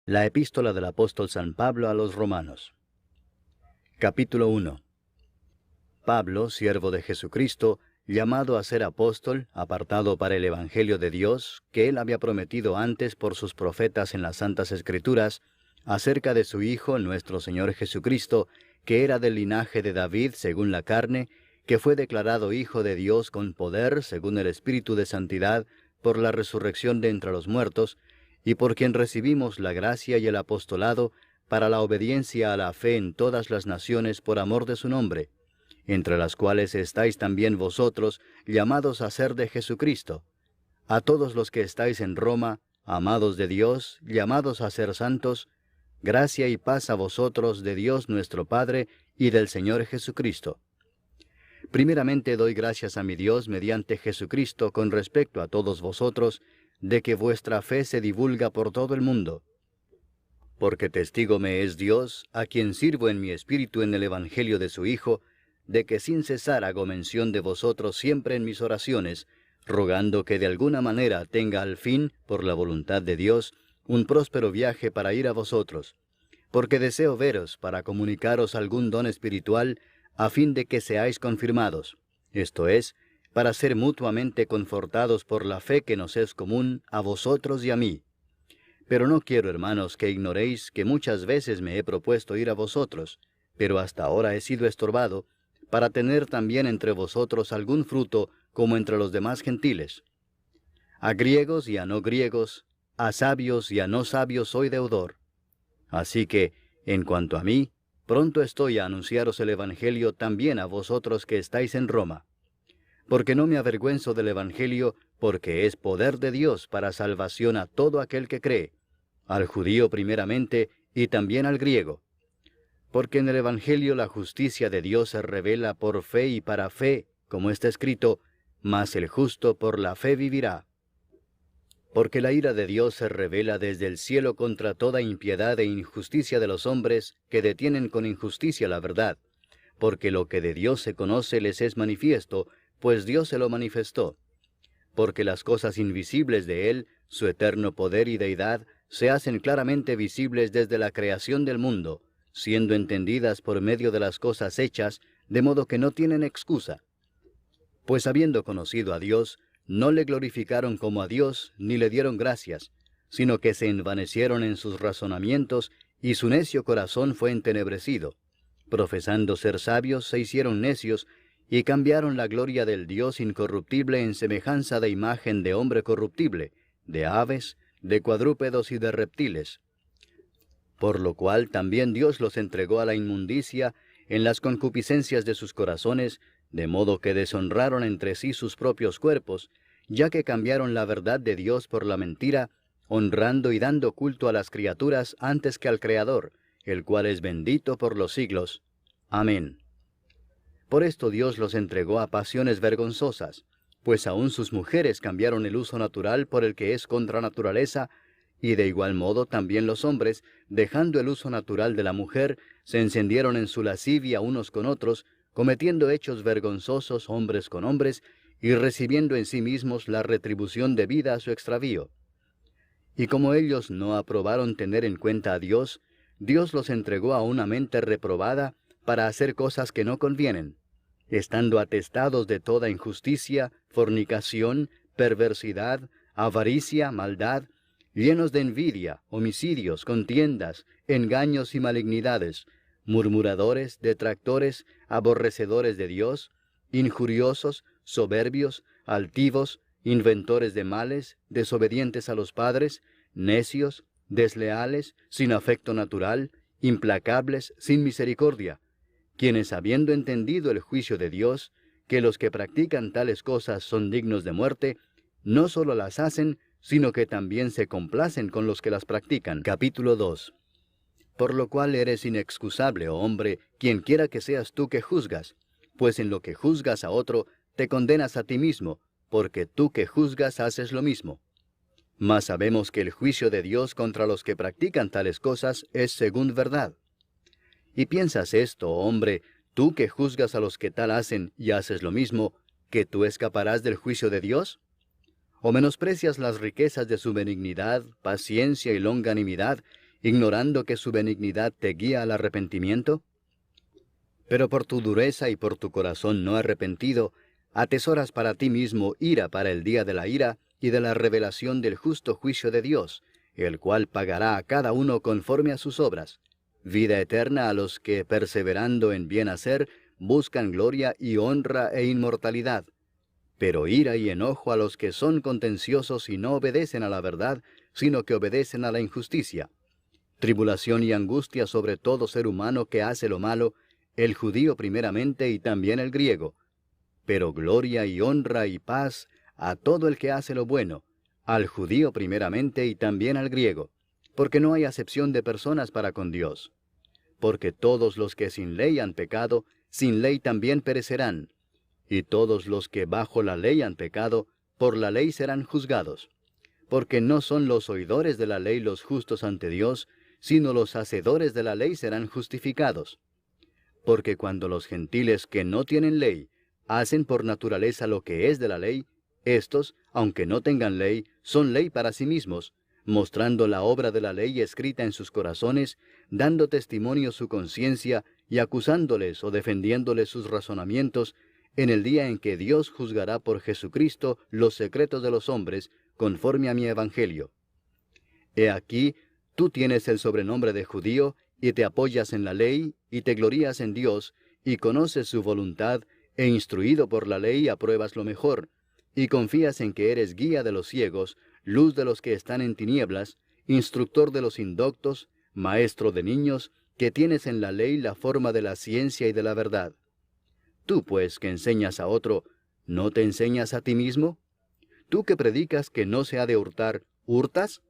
La epístola del apóstol San Pablo a los Romanos. Capítulo 1. Pablo, siervo de Jesucristo, llamado a ser apóstol, apartado para el Evangelio de Dios, que él había prometido antes por sus profetas en las Santas Escrituras, acerca de su Hijo, nuestro Señor Jesucristo, que era del linaje de David según la carne, que fue declarado Hijo de Dios con poder, según el Espíritu de Santidad, por la resurrección de entre los muertos, y por quien recibimos la gracia y el apostolado para la obediencia a la fe en todas las naciones por amor de su nombre, entre las cuales estáis también vosotros, llamados a ser de Jesucristo. A todos los que estáis en Roma, amados de Dios, llamados a ser santos, gracia y paz a vosotros de Dios nuestro Padre y del Señor Jesucristo. Primeramente doy gracias a mi Dios mediante Jesucristo con respecto a todos vosotros, de que vuestra fe se divulga por todo el mundo. Porque testigo me es Dios, a quien sirvo en mi espíritu en el Evangelio de su Hijo, de que sin cesar hago mención de vosotros siempre en mis oraciones, rogando que de alguna manera tenga al fin, por la voluntad de Dios, un próspero viaje para ir a vosotros, porque deseo veros para comunicaros algún don espiritual, a fin de que seáis confirmados, esto es, para ser mutuamente confortados por la fe que nos es común a vosotros y a mí. Pero no quiero, hermanos, que ignoréis que muchas veces me he propuesto ir a vosotros, pero hasta ahora he sido estorbado, para tener también entre vosotros algún fruto como entre los demás gentiles. A griegos y a no griegos, a sabios y a no sabios soy deudor. Así que, en cuanto a mí, pronto estoy a anunciaros el Evangelio también a vosotros que estáis en Roma. Porque no me avergüenzo del Evangelio, porque es poder de Dios para salvación a todo aquel que cree, al judío primeramente y también al griego. Porque en el Evangelio la justicia de Dios se revela por fe y para fe, como está escrito, mas el justo por la fe vivirá. Porque la ira de Dios se revela desde el cielo contra toda impiedad e injusticia de los hombres que detienen con injusticia la verdad, porque lo que de Dios se conoce les es manifiesto, pues Dios se lo manifestó. Porque las cosas invisibles de Él, su eterno poder y deidad, se hacen claramente visibles desde la creación del mundo, siendo entendidas por medio de las cosas hechas, de modo que no tienen excusa. Pues habiendo conocido a Dios, no le glorificaron como a Dios, ni le dieron gracias, sino que se envanecieron en sus razonamientos, y su necio corazón fue entenebrecido. Profesando ser sabios, se hicieron necios, y cambiaron la gloria del Dios incorruptible en semejanza de imagen de hombre corruptible, de aves, de cuadrúpedos y de reptiles. Por lo cual también Dios los entregó a la inmundicia en las concupiscencias de sus corazones, de modo que deshonraron entre sí sus propios cuerpos, ya que cambiaron la verdad de Dios por la mentira, honrando y dando culto a las criaturas antes que al Creador, el cual es bendito por los siglos. Amén. Por esto Dios los entregó a pasiones vergonzosas, pues aun sus mujeres cambiaron el uso natural por el que es contra naturaleza, y de igual modo también los hombres, dejando el uso natural de la mujer, se encendieron en su lascivia unos con otros, cometiendo hechos vergonzosos hombres con hombres, y recibiendo en sí mismos la retribución debida a su extravío. Y como ellos no aprobaron tener en cuenta a Dios, Dios los entregó a una mente reprobada para hacer cosas que no convienen, estando atestados de toda injusticia, fornicación, perversidad, avaricia, maldad, llenos de envidia, homicidios, contiendas, engaños y malignidades, murmuradores, detractores, aborrecedores de Dios, injuriosos, soberbios, altivos, inventores de males, desobedientes a los padres, necios, desleales, sin afecto natural, implacables, sin misericordia, quienes habiendo entendido el juicio de Dios, que los que practican tales cosas son dignos de muerte, no solo las hacen, sino que también se complacen con los que las practican. Capítulo 2. Por lo cual eres inexcusable, oh hombre, quien quiera que seas tú que juzgas, pues en lo que juzgas a otro, te condenas a ti mismo, porque tú que juzgas haces lo mismo. Mas sabemos que el juicio de Dios contra los que practican tales cosas es según verdad. ¿Y piensas esto, oh hombre, tú que juzgas a los que tal hacen y haces lo mismo, que tú escaparás del juicio de Dios? ¿O menosprecias las riquezas de su benignidad, paciencia y longanimidad, ignorando que su benignidad te guía al arrepentimiento? Pero por tu dureza y por tu corazón no arrepentido, atesoras para ti mismo ira para el día de la ira y de la revelación del justo juicio de Dios, el cual pagará a cada uno conforme a sus obras. Vida eterna a los que, perseverando en bien hacer, buscan gloria y honra e inmortalidad. Pero ira y enojo a los que son contenciosos y no obedecen a la verdad, sino que obedecen a la injusticia. Tribulación y angustia sobre todo ser humano que hace lo malo, el judío primeramente y también el griego. Pero gloria y honra y paz a todo el que hace lo bueno, al judío primeramente y también al griego, porque no hay acepción de personas para con Dios. Porque todos los que sin ley han pecado, sin ley también perecerán, y todos los que bajo la ley han pecado, por la ley serán juzgados. Porque no son los oidores de la ley los justos ante Dios, sino los hacedores de la ley serán justificados. Porque cuando los gentiles que no tienen ley hacen por naturaleza lo que es de la ley, éstos, aunque no tengan ley, son ley para sí mismos, mostrando la obra de la ley escrita en sus corazones, dando testimonio su conciencia y acusándoles o defendiéndoles sus razonamientos, en el día en que Dios juzgará por Jesucristo los secretos de los hombres, conforme a mi evangelio. He aquí, tú tienes el sobrenombre de judío, y te apoyas en la ley, y te glorías en Dios, y conoces su voluntad, e instruido por la ley apruebas lo mejor, y confías en que eres guía de los ciegos, luz de los que están en tinieblas, instructor de los indoctos, maestro de niños, que tienes en la ley la forma de la ciencia y de la verdad. Tú, pues, que enseñas a otro, ¿no te enseñas a ti mismo? Tú que predicas que no se ha de hurtar, ¿hurtas?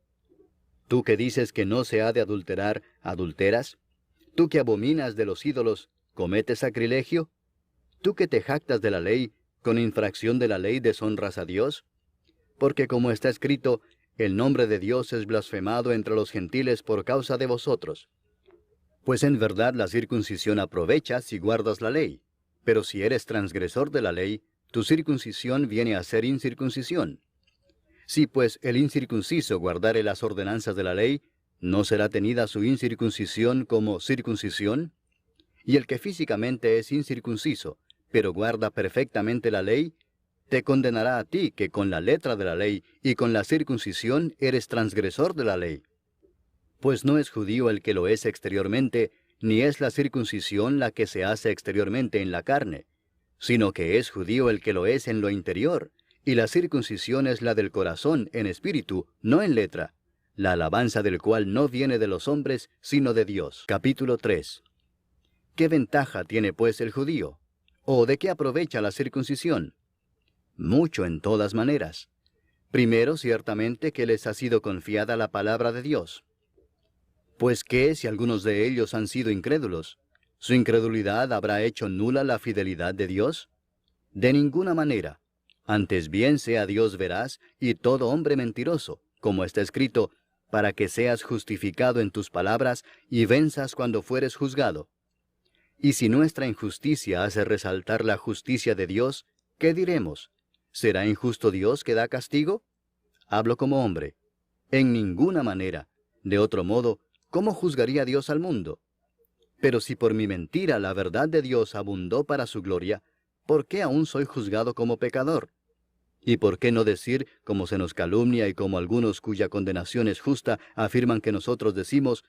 Tú que dices que no se ha de adulterar, ¿adulteras? Tú que abominas de los ídolos, ¿cometes sacrilegio? Tú que te jactas de la ley, ¿con infracción de la ley deshonras a Dios? Porque como está escrito, el nombre de Dios es blasfemado entre los gentiles por causa de vosotros. Pues en verdad la circuncisión aprovecha si guardas la ley. Pero si eres transgresor de la ley, tu circuncisión viene a ser incircuncisión. Si pues el incircunciso guardare las ordenanzas de la ley, ¿no será tenida su incircuncisión como circuncisión? Y el que físicamente es incircunciso, pero guarda perfectamente la ley, te condenará a ti que con la letra de la ley y con la circuncisión eres transgresor de la ley. Pues no es judío el que lo es exteriormente, ni es la circuncisión la que se hace exteriormente en la carne, sino que es judío el que lo es en lo interior, y la circuncisión es la del corazón en espíritu, no en letra, la alabanza del cual no viene de los hombres, sino de Dios. Capítulo 3. ¿Qué ventaja tiene pues el judío? ¿O de qué aprovecha la circuncisión? Mucho en todas maneras. Primero, ciertamente que les ha sido confiada la palabra de Dios. Pues ¿qué si algunos de ellos han sido incrédulos? ¿Su incredulidad habrá hecho nula la fidelidad de Dios? De ninguna manera. Antes bien sea Dios veraz y todo hombre mentiroso, como está escrito, para que seas justificado en tus palabras y venzas cuando fueres juzgado. Y si nuestra injusticia hace resaltar la justicia de Dios, ¿qué diremos? ¿Será injusto Dios que da castigo? Hablo como hombre. En ninguna manera. De otro modo, ¿cómo juzgaría Dios al mundo? Pero si por mi mentira la verdad de Dios abundó para su gloria, ¿por qué aún soy juzgado como pecador? ¿Y por qué no decir, como se nos calumnia y como algunos cuya condenación es justa afirman que nosotros decimos,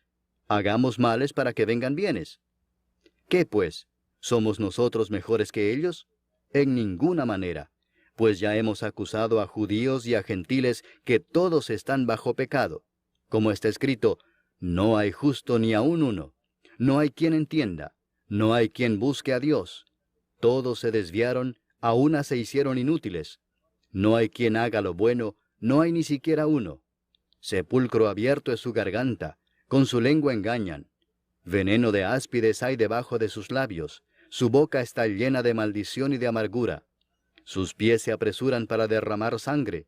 hagamos males para que vengan bienes? ¿Qué pues? ¿Somos nosotros mejores que ellos? En ninguna manera, pues ya hemos acusado a judíos y a gentiles que todos están bajo pecado. Como está escrito, no hay justo ni aun uno, no hay quien entienda, no hay quien busque a Dios. Todos se desviaron, a una se hicieron inútiles. No hay quien haga lo bueno, no hay ni siquiera uno. Sepulcro abierto es su garganta, con su lengua engañan. Veneno de áspides hay debajo de sus labios, su boca está llena de maldición y de amargura. Sus pies se apresuran para derramar sangre,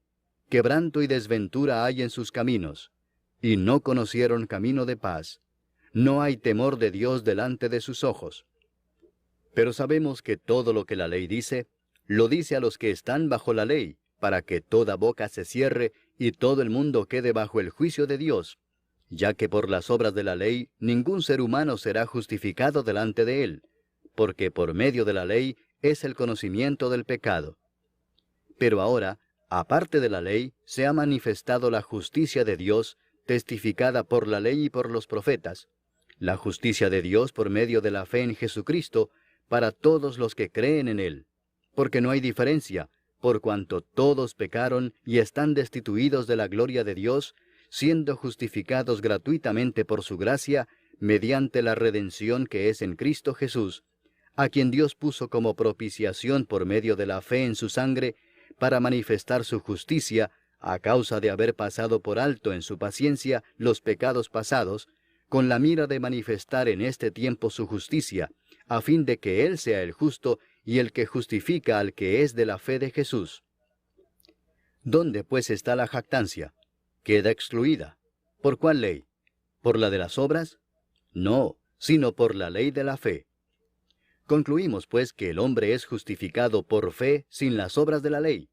quebranto y desventura hay en sus caminos, y no conocieron camino de paz. No hay temor de Dios delante de sus ojos. Pero sabemos que todo lo que la ley dice, lo dice a los que están bajo la ley, para que toda boca se cierre y todo el mundo quede bajo el juicio de Dios. ya que por las obras de la ley ningún ser humano será justificado delante de él, porque por medio de la ley es el conocimiento del pecado. Pero ahora, aparte de la ley, se ha manifestado la justicia de Dios, testificada por la ley y por los profetas, la justicia de Dios por medio de la fe en Jesucristo, para todos los que creen en Él, porque no hay diferencia, por cuanto todos pecaron y están destituidos de la gloria de Dios, siendo justificados gratuitamente por su gracia, mediante la redención que es en Cristo Jesús, a quien Dios puso como propiciación por medio de la fe en su sangre, para manifestar su justicia, a causa de haber pasado por alto en su paciencia los pecados pasados, con la mira de manifestar en este tiempo su justicia, a fin de que Él sea el justo y el que justifica al que es de la fe de Jesús. ¿Dónde pues está la jactancia? Queda excluida. ¿Por cuál ley? ¿Por la de las obras? No, sino por la ley de la fe. Concluimos pues que el hombre es justificado por fe sin las obras de la ley.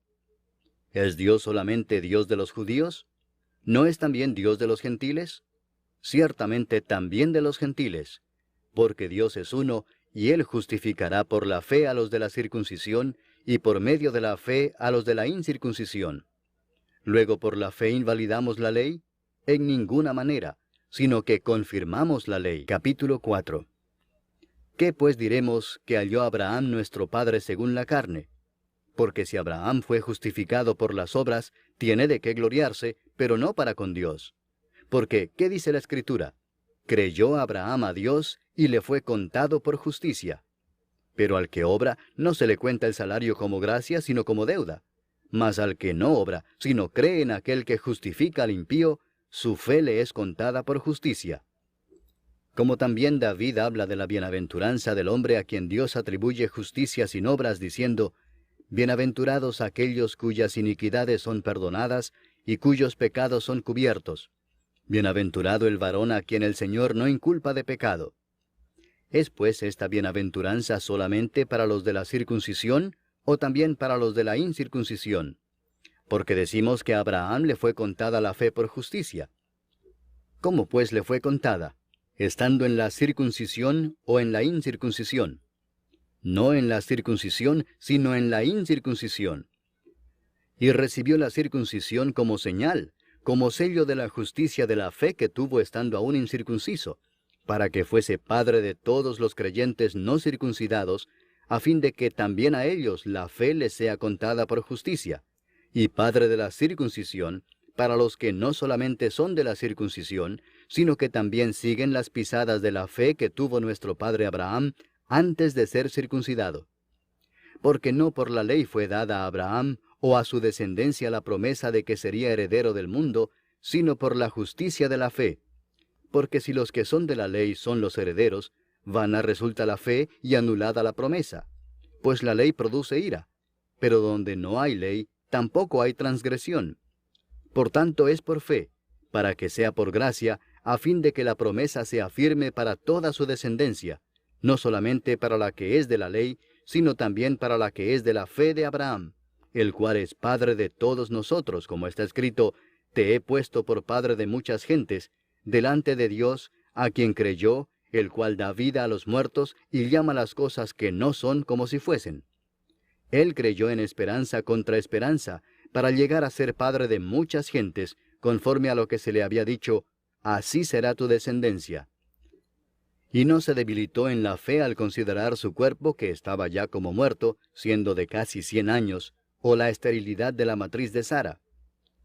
¿Es Dios solamente Dios de los judíos? ¿No es también Dios de los gentiles? Ciertamente también de los gentiles, porque Dios es uno, y Él justificará por la fe a los de la circuncisión, y por medio de la fe a los de la incircuncisión. Luego, ¿por la fe invalidamos la ley? En ninguna manera, sino que confirmamos la ley. Capítulo 4. ¿Qué pues diremos que halló Abraham nuestro padre según la carne? Porque si Abraham fue justificado por las obras, tiene de qué gloriarse, pero no para con Dios. Porque, ¿qué dice la Escritura? Creyó Abraham a Dios y le fue contado por justicia. Pero al que obra, no se le cuenta el salario como gracia, sino como deuda. Mas al que no obra, sino cree en aquel que justifica al impío, su fe le es contada por justicia. Como también David habla de la bienaventuranza del hombre a quien Dios atribuye justicia sin obras, diciendo, Bienaventurados aquellos cuyas iniquidades son perdonadas y cuyos pecados son cubiertos. Bienaventurado el varón a quien el Señor no inculpa de pecado. ¿Es pues esta bienaventuranza solamente para los de la circuncisión o también para los de la incircuncisión? Porque decimos que a Abraham le fue contada la fe por justicia. ¿Cómo pues le fue contada? ¿Estando en la circuncisión o en la incircuncisión? No en la circuncisión, sino en la incircuncisión. Y recibió la circuncisión como señal, como sello de la justicia de la fe que tuvo estando aún incircunciso, para que fuese padre de todos los creyentes no circuncidados, a fin de que también a ellos la fe les sea contada por justicia, y padre de la circuncisión, para los que no solamente son de la circuncisión, sino que también siguen las pisadas de la fe que tuvo nuestro padre Abraham antes de ser circuncidado. Porque no por la ley fue dada a Abraham o a su descendencia la promesa de que sería heredero del mundo, sino por la justicia de la fe. Porque si los que son de la ley son los herederos, vana resulta la fe y anulada la promesa. Pues la ley produce ira, pero donde no hay ley, tampoco hay transgresión. Por tanto es por fe, para que sea por gracia, a fin de que la promesa sea firme para toda su descendencia, no solamente para la que es de la ley, sino también para la que es de la fe de Abraham, el cual es Padre de todos nosotros, como está escrito, Te he puesto por Padre de muchas gentes, delante de Dios, a quien creyó, el cual da vida a los muertos y llama las cosas que no son como si fuesen. Él creyó en esperanza contra esperanza, para llegar a ser padre de muchas gentes, conforme a lo que se le había dicho, así será tu descendencia. Y no se debilitó en la fe al considerar su cuerpo, que estaba ya como muerto, siendo de casi 100 años, o la esterilidad de la matriz de Sara.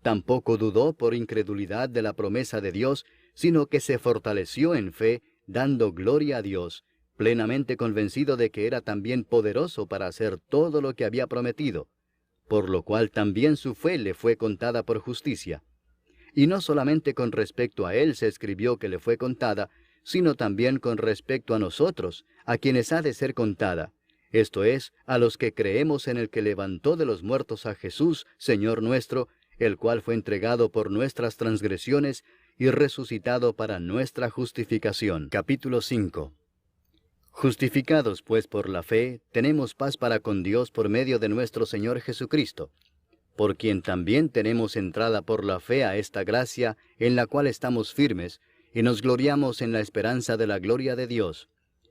Tampoco dudó por incredulidad de la promesa de Dios, sino que se fortaleció en fe, dando gloria a Dios, plenamente convencido de que era también poderoso para hacer todo lo que había prometido, por lo cual también su fe le fue contada por justicia. Y no solamente con respecto a él se escribió que le fue contada, sino también con respecto a nosotros, a quienes ha de ser contada, esto es, a los que creemos en el que levantó de los muertos a Jesús, Señor nuestro, el cual fue entregado por nuestras transgresiones y resucitado para nuestra justificación. Capítulo 5. Justificados pues por la fe, tenemos paz para con Dios por medio de nuestro Señor Jesucristo, por quien también tenemos entrada por la fe a esta gracia, en la cual estamos firmes, y nos gloriamos en la esperanza de la gloria de Dios.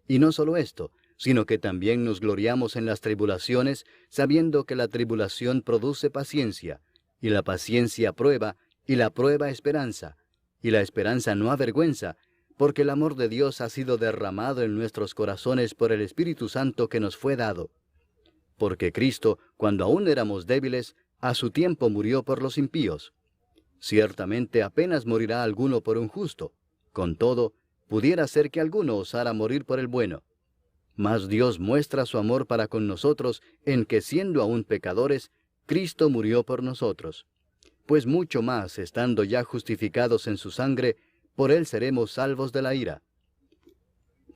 Y no solo esto, sino que también nos gloriamos en las tribulaciones, sabiendo que la tribulación produce paciencia, y la paciencia prueba, y la prueba esperanza, y la esperanza no avergüenza, porque el amor de Dios ha sido derramado en nuestros corazones por el Espíritu Santo que nos fue dado. Porque Cristo, cuando aún éramos débiles, a su tiempo murió por los impíos. Ciertamente apenas morirá alguno por un justo. Con todo, pudiera ser que alguno osara morir por el bueno. Mas Dios muestra su amor para con nosotros en que, siendo aún pecadores, Cristo murió por nosotros. Pues mucho más, estando ya justificados en su sangre, por él seremos salvos de la ira.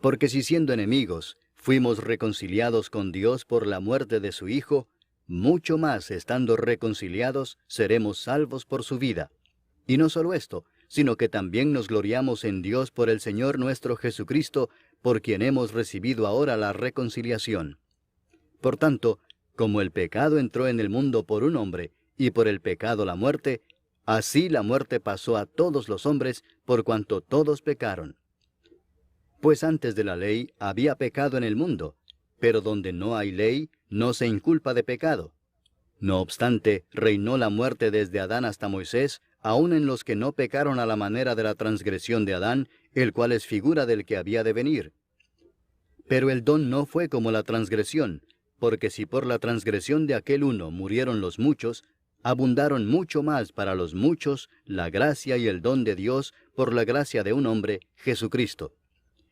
Porque si siendo enemigos, fuimos reconciliados con Dios por la muerte de su Hijo, mucho más, estando reconciliados, seremos salvos por su vida. Y no solo esto, sino que también nos gloriamos en Dios por el Señor nuestro Jesucristo, por quien hemos recibido ahora la reconciliación. Por tanto, como el pecado entró en el mundo por un hombre, y por el pecado la muerte, así la muerte pasó a todos los hombres, por cuanto todos pecaron. Pues antes de la ley había pecado en el mundo, pero donde no hay ley, no se inculpa de pecado. No obstante, reinó la muerte desde Adán hasta Moisés, aun en los que no pecaron a la manera de la transgresión de Adán, el cual es figura del que había de venir. Pero el don no fue como la transgresión, porque si por la transgresión de aquel uno murieron los muchos, abundaron mucho más para los muchos la gracia y el don de Dios por la gracia de un hombre, Jesucristo.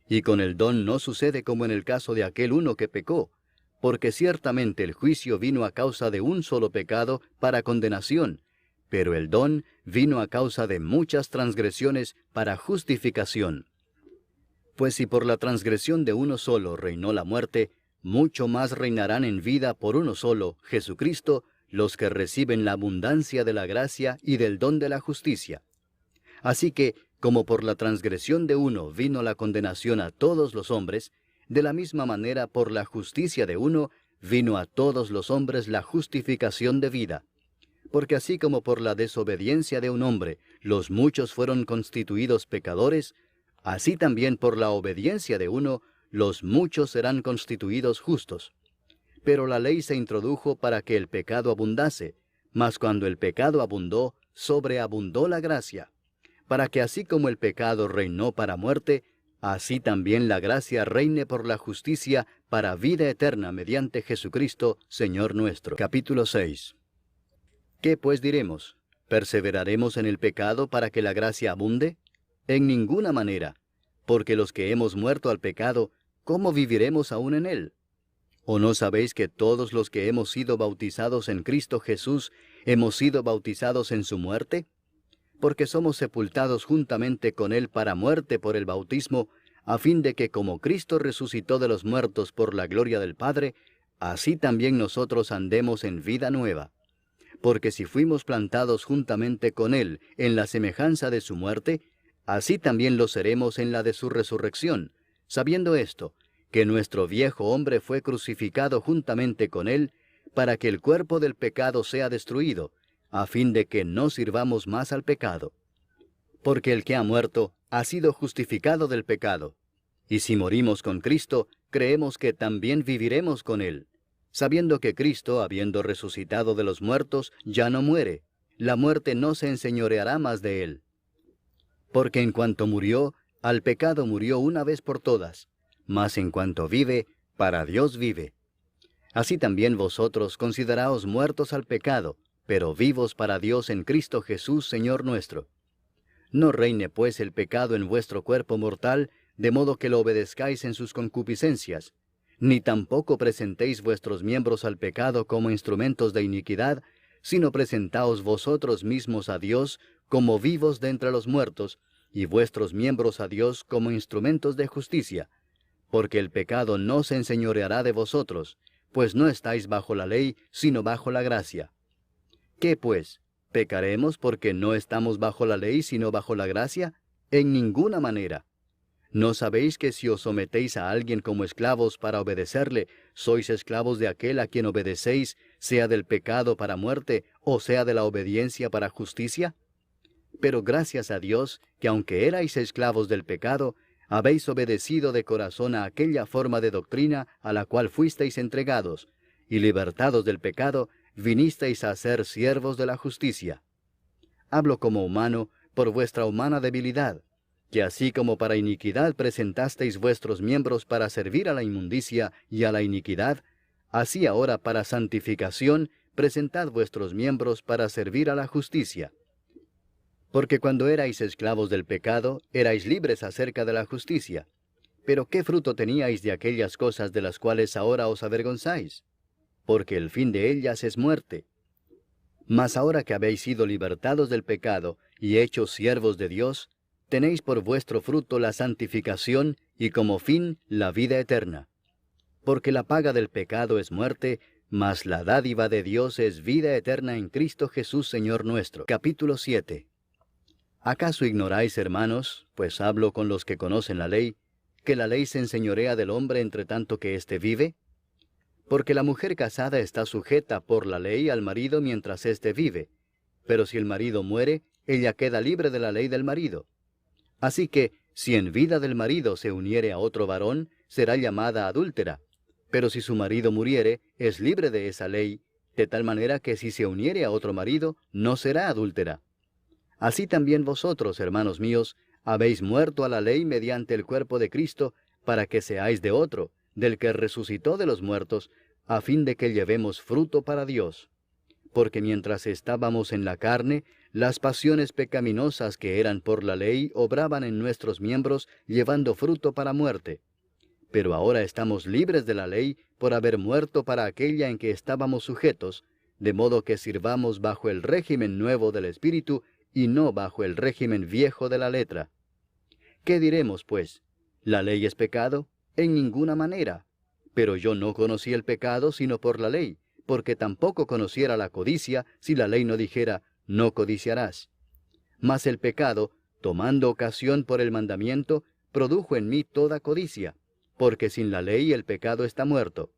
Y con el don no sucede como en el caso de aquel uno que pecó, porque ciertamente el juicio vino a causa de un solo pecado para condenación, pero el don vino a causa de muchas transgresiones para justificación. Pues si por la transgresión de uno solo reinó la muerte, mucho más reinarán en vida por uno solo, Jesucristo, los que reciben la abundancia de la gracia y del don de la justicia. Así que, como por la transgresión de uno vino la condenación a todos los hombres, de la misma manera por la justicia de uno vino a todos los hombres la justificación de vida. Porque así como por la desobediencia de un hombre los muchos fueron constituidos pecadores, así también por la obediencia de uno los muchos serán constituidos justos. Pero la ley se introdujo para que el pecado abundase, mas cuando el pecado abundó, sobreabundó la gracia, para que así como el pecado reinó para muerte, así también la gracia reine por la justicia para vida eterna mediante Jesucristo, Señor nuestro. Capítulo 6. ¿Qué pues diremos? ¿Perseveraremos en el pecado para que la gracia abunde? En ninguna manera, porque los que hemos muerto al pecado, ¿cómo viviremos aún en él? ¿O no sabéis que todos los que hemos sido bautizados en Cristo Jesús, hemos sido bautizados en su muerte? Porque somos sepultados juntamente con él para muerte por el bautismo, a fin de que como Cristo resucitó de los muertos por la gloria del Padre, así también nosotros andemos en vida nueva. Porque si fuimos plantados juntamente con él en la semejanza de su muerte, así también lo seremos en la de su resurrección, sabiendo esto, que nuestro viejo hombre fue crucificado juntamente con él, para que el cuerpo del pecado sea destruido, a fin de que no sirvamos más al pecado. Porque el que ha muerto ha sido justificado del pecado. Y si morimos con Cristo, creemos que también viviremos con él, sabiendo que Cristo, habiendo resucitado de los muertos, ya no muere. La muerte no se enseñoreará más de él. Porque en cuanto murió, al pecado murió una vez por todas, mas en cuanto vive, para Dios vive. Así también vosotros consideraos muertos al pecado, pero vivos para Dios en Cristo Jesús, Señor nuestro. No reine pues el pecado en vuestro cuerpo mortal, de modo que lo obedezcáis en sus concupiscencias, ni tampoco presentéis vuestros miembros al pecado como instrumentos de iniquidad, sino presentaos vosotros mismos a Dios como vivos de entre los muertos, y vuestros miembros a Dios como instrumentos de justicia, porque el pecado no se enseñoreará de vosotros, pues no estáis bajo la ley, sino bajo la gracia. ¿Qué pues? ¿Pecaremos porque no estamos bajo la ley, sino bajo la gracia? En ninguna manera. ¿No sabéis que si os sometéis a alguien como esclavos para obedecerle, sois esclavos de aquel a quien obedecéis, sea del pecado para muerte, o sea de la obediencia para justicia? Pero gracias a Dios, que aunque erais esclavos del pecado, habéis obedecido de corazón a aquella forma de doctrina a la cual fuisteis entregados, y libertados del pecado, vinisteis a ser siervos de la justicia. Hablo como humano, por vuestra humana debilidad, que así como para iniquidad presentasteis vuestros miembros para servir a la inmundicia y a la iniquidad, así ahora para santificación presentad vuestros miembros para servir a la justicia. Porque cuando erais esclavos del pecado, erais libres acerca de la justicia. Pero ¿qué fruto teníais de aquellas cosas de las cuales ahora os avergonzáis? Porque el fin de ellas es muerte. Mas ahora que habéis sido libertados del pecado y hechos siervos de Dios, tenéis por vuestro fruto la santificación y como fin la vida eterna. Porque la paga del pecado es muerte, mas la dádiva de Dios es vida eterna en Cristo Jesús Señor nuestro. Capítulo 7. ¿Acaso ignoráis, hermanos, pues hablo con los que conocen la ley, que la ley se enseñorea del hombre entre tanto que éste vive? Porque la mujer casada está sujeta por la ley al marido mientras éste vive, pero si el marido muere, ella queda libre de la ley del marido. Así que, si en vida del marido se uniere a otro varón, será llamada adúltera, pero si su marido muriere, es libre de esa ley, de tal manera que si se uniere a otro marido, no será adúltera. Así también vosotros, hermanos míos, habéis muerto a la ley mediante el cuerpo de Cristo, para que seáis de otro, del que resucitó de los muertos, a fin de que llevemos fruto para Dios. Porque mientras estábamos en la carne, las pasiones pecaminosas que eran por la ley obraban en nuestros miembros, llevando fruto para muerte. Pero ahora estamos libres de la ley por haber muerto para aquella en que estábamos sujetos, de modo que sirvamos bajo el régimen nuevo del Espíritu y no bajo el régimen viejo de la letra. ¿Qué diremos, pues? ¿La ley es pecado? En ninguna manera. Pero yo no conocí el pecado sino por la ley, porque tampoco conociera la codicia si la ley no dijera, no codiciarás. Mas el pecado, tomando ocasión por el mandamiento, produjo en mí toda codicia, porque sin la ley el pecado está muerto.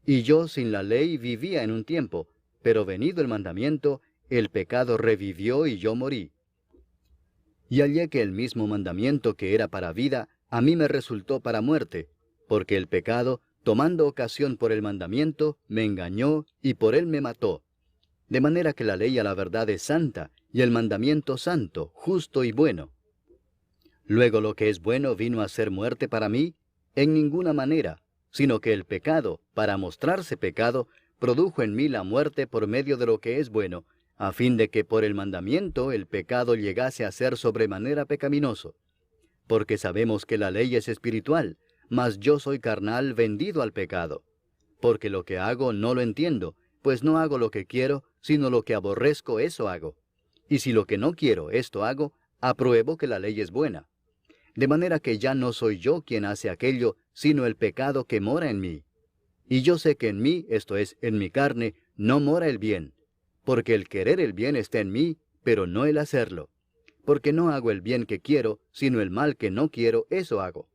Y yo sin la ley vivía en un tiempo, pero venido el mandamiento, el pecado revivió y yo morí. Y hallé que el mismo mandamiento que era para vida, a mí me resultó para muerte, porque el pecado, tomando ocasión por el mandamiento, me engañó y por él me mató. De manera que la ley a la verdad es santa, y el mandamiento santo, justo y bueno. Luego lo que es bueno vino a ser muerte para mí, en ninguna manera, sino que el pecado, para mostrarse pecado, produjo en mí la muerte por medio de lo que es bueno, a fin de que por el mandamiento el pecado llegase a ser sobremanera pecaminoso. Porque sabemos que la ley es espiritual, mas yo soy carnal vendido al pecado. Porque lo que hago no lo entiendo, pues no hago lo que quiero, sino lo que aborrezco eso hago. Y si lo que no quiero esto hago, apruebo que la ley es buena. De manera que ya no soy yo quien hace aquello, sino el pecado que mora en mí. Y yo sé que en mí, esto es, en mi carne, no mora el bien. Porque el querer el bien está en mí, pero no el hacerlo. Porque no hago el bien que quiero, sino el mal que no quiero, eso hago.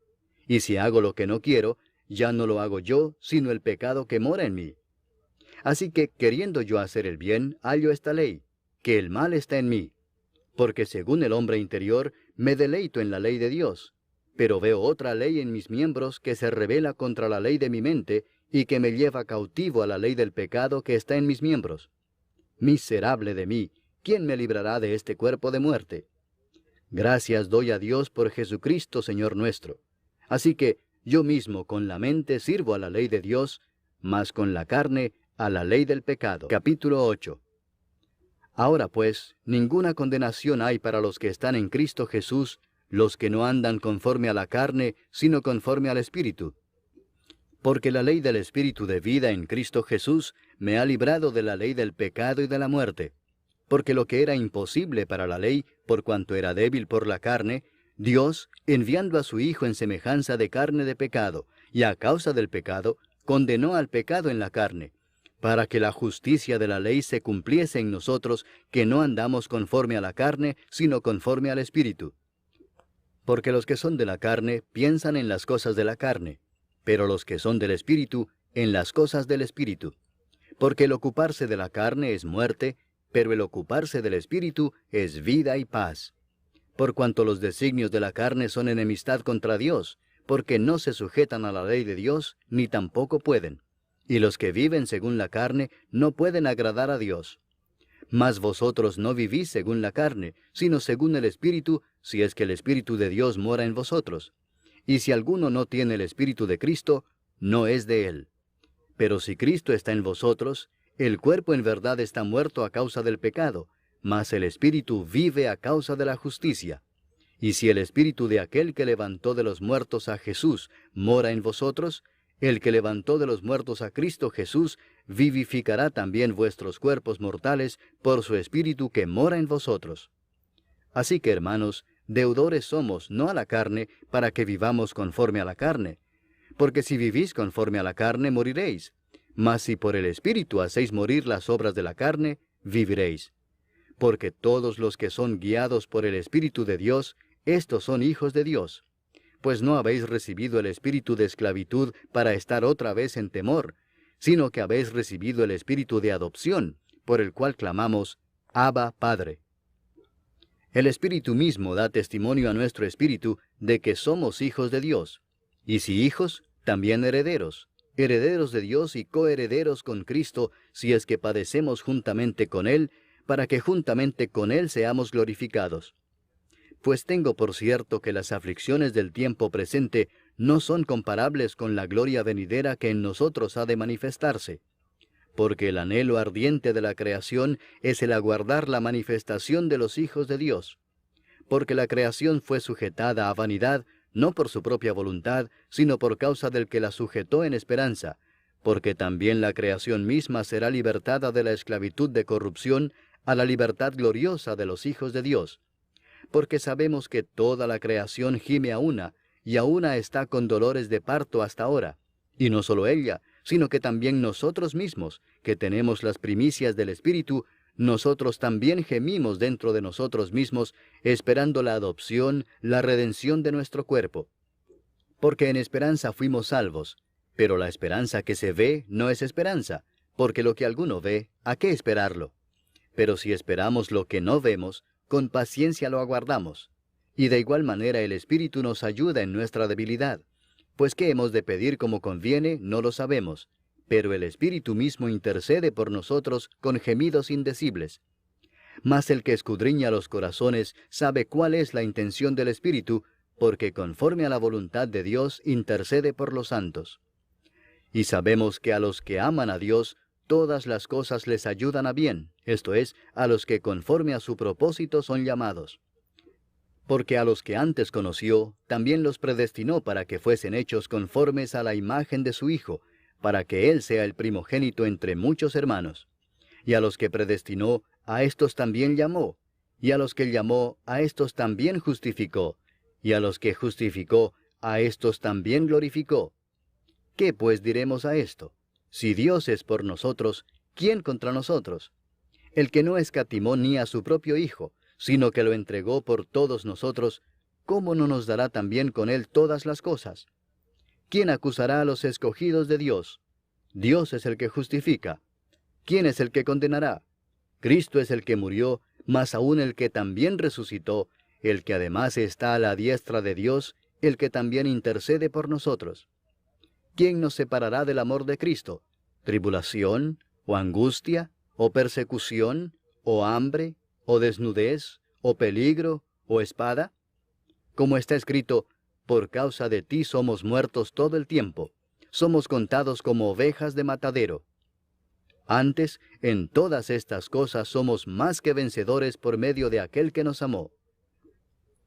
Y si hago lo que no quiero, ya no lo hago yo, sino el pecado que mora en mí. Así que, queriendo yo hacer el bien, hallo esta ley, que el mal está en mí. Porque según el hombre interior, me deleito en la ley de Dios. Pero veo otra ley en mis miembros que se rebela contra la ley de mi mente, y que me lleva cautivo a la ley del pecado que está en mis miembros. Miserable de mí, ¿quién me librará de este cuerpo de muerte? Gracias doy a Dios por Jesucristo, Señor nuestro. Así que yo mismo con la mente sirvo a la ley de Dios, mas con la carne a la ley del pecado. Capítulo 8. Ahora pues, ninguna condenación hay para los que están en Cristo Jesús, los que no andan conforme a la carne, sino conforme al Espíritu. Porque la ley del Espíritu de vida en Cristo Jesús me ha librado de la ley del pecado y de la muerte. Porque lo que era imposible para la ley, por cuanto era débil por la carne, Dios, enviando a su Hijo en semejanza de carne de pecado, y a causa del pecado, condenó al pecado en la carne, para que la justicia de la ley se cumpliese en nosotros, que no andamos conforme a la carne, sino conforme al Espíritu. Porque los que son de la carne piensan en las cosas de la carne, pero los que son del Espíritu, en las cosas del Espíritu. Porque el ocuparse de la carne es muerte, pero el ocuparse del Espíritu es vida y paz. Por cuanto los designios de la carne son enemistad contra Dios, porque no se sujetan a la ley de Dios, ni tampoco pueden. Y los que viven según la carne no pueden agradar a Dios. Mas vosotros no vivís según la carne, sino según el Espíritu, si es que el Espíritu de Dios mora en vosotros. Y si alguno no tiene el Espíritu de Cristo, no es de él. Pero si Cristo está en vosotros, el cuerpo en verdad está muerto a causa del pecado, mas el Espíritu vive a causa de la justicia. Y si el Espíritu de aquel que levantó de los muertos a Jesús mora en vosotros, el que levantó de los muertos a Cristo Jesús vivificará también vuestros cuerpos mortales por su Espíritu que mora en vosotros. Así que, hermanos, deudores somos, no a la carne, para que vivamos conforme a la carne. Porque si vivís conforme a la carne, moriréis. Mas si por el Espíritu hacéis morir las obras de la carne, viviréis. Porque todos los que son guiados por el Espíritu de Dios, estos son hijos de Dios. Pues no habéis recibido el espíritu de esclavitud para estar otra vez en temor, sino que habéis recibido el espíritu de adopción, por el cual clamamos, Abba, Padre. El Espíritu mismo da testimonio a nuestro espíritu de que somos hijos de Dios. Y si hijos, también herederos, herederos de Dios y coherederos con Cristo, si es que padecemos juntamente con Él, para que juntamente con Él seamos glorificados. Pues tengo por cierto que las aflicciones del tiempo presente no son comparables con la gloria venidera que en nosotros ha de manifestarse. Porque el anhelo ardiente de la creación es el aguardar la manifestación de los hijos de Dios. Porque la creación fue sujetada a vanidad, no por su propia voluntad, sino por causa del que la sujetó en esperanza, porque también la creación misma será libertada de la esclavitud de corrupción a la libertad gloriosa de los hijos de Dios. Porque sabemos que toda la creación gime a una, y a una está con dolores de parto hasta ahora. Y no solo ella, sino que también nosotros mismos, que tenemos las primicias del Espíritu, nosotros también gemimos dentro de nosotros mismos, esperando la adopción, la redención de nuestro cuerpo. Porque en esperanza fuimos salvos. Pero la esperanza que se ve no es esperanza, porque lo que alguno ve, ¿a qué esperarlo? Pero si esperamos lo que no vemos, con paciencia lo aguardamos. Y de igual manera el Espíritu nos ayuda en nuestra debilidad. Pues qué hemos de pedir como conviene, no lo sabemos. Pero el Espíritu mismo intercede por nosotros con gemidos indecibles. Mas el que escudriña los corazones sabe cuál es la intención del Espíritu, porque conforme a la voluntad de Dios intercede por los santos. Y sabemos que a los que aman a Dios, todas las cosas les ayudan a bien, esto es, a los que conforme a su propósito son llamados. Porque a los que antes conoció, también los predestinó para que fuesen hechos conformes a la imagen de su Hijo, para que Él sea el primogénito entre muchos hermanos. Y a los que predestinó, a éstos también llamó, y a los que llamó, a éstos también justificó, y a los que justificó, a éstos también glorificó. ¿Qué pues diremos a esto? Si Dios es por nosotros, ¿quién contra nosotros? El que no escatimó ni a su propio Hijo, sino que lo entregó por todos nosotros, ¿cómo no nos dará también con Él todas las cosas? ¿Quién acusará a los escogidos de Dios? Dios es el que justifica. ¿Quién es el que condenará? Cristo es el que murió, mas aún el que también resucitó, el que además está a la diestra de Dios, el que también intercede por nosotros. ¿Quién nos separará del amor de Cristo? ¿Tribulación, o angustia, o persecución, o hambre, o desnudez, o peligro, o espada? Como está escrito, por causa de ti somos muertos todo el tiempo, somos contados como ovejas de matadero. Antes, en todas estas cosas somos más que vencedores por medio de aquel que nos amó.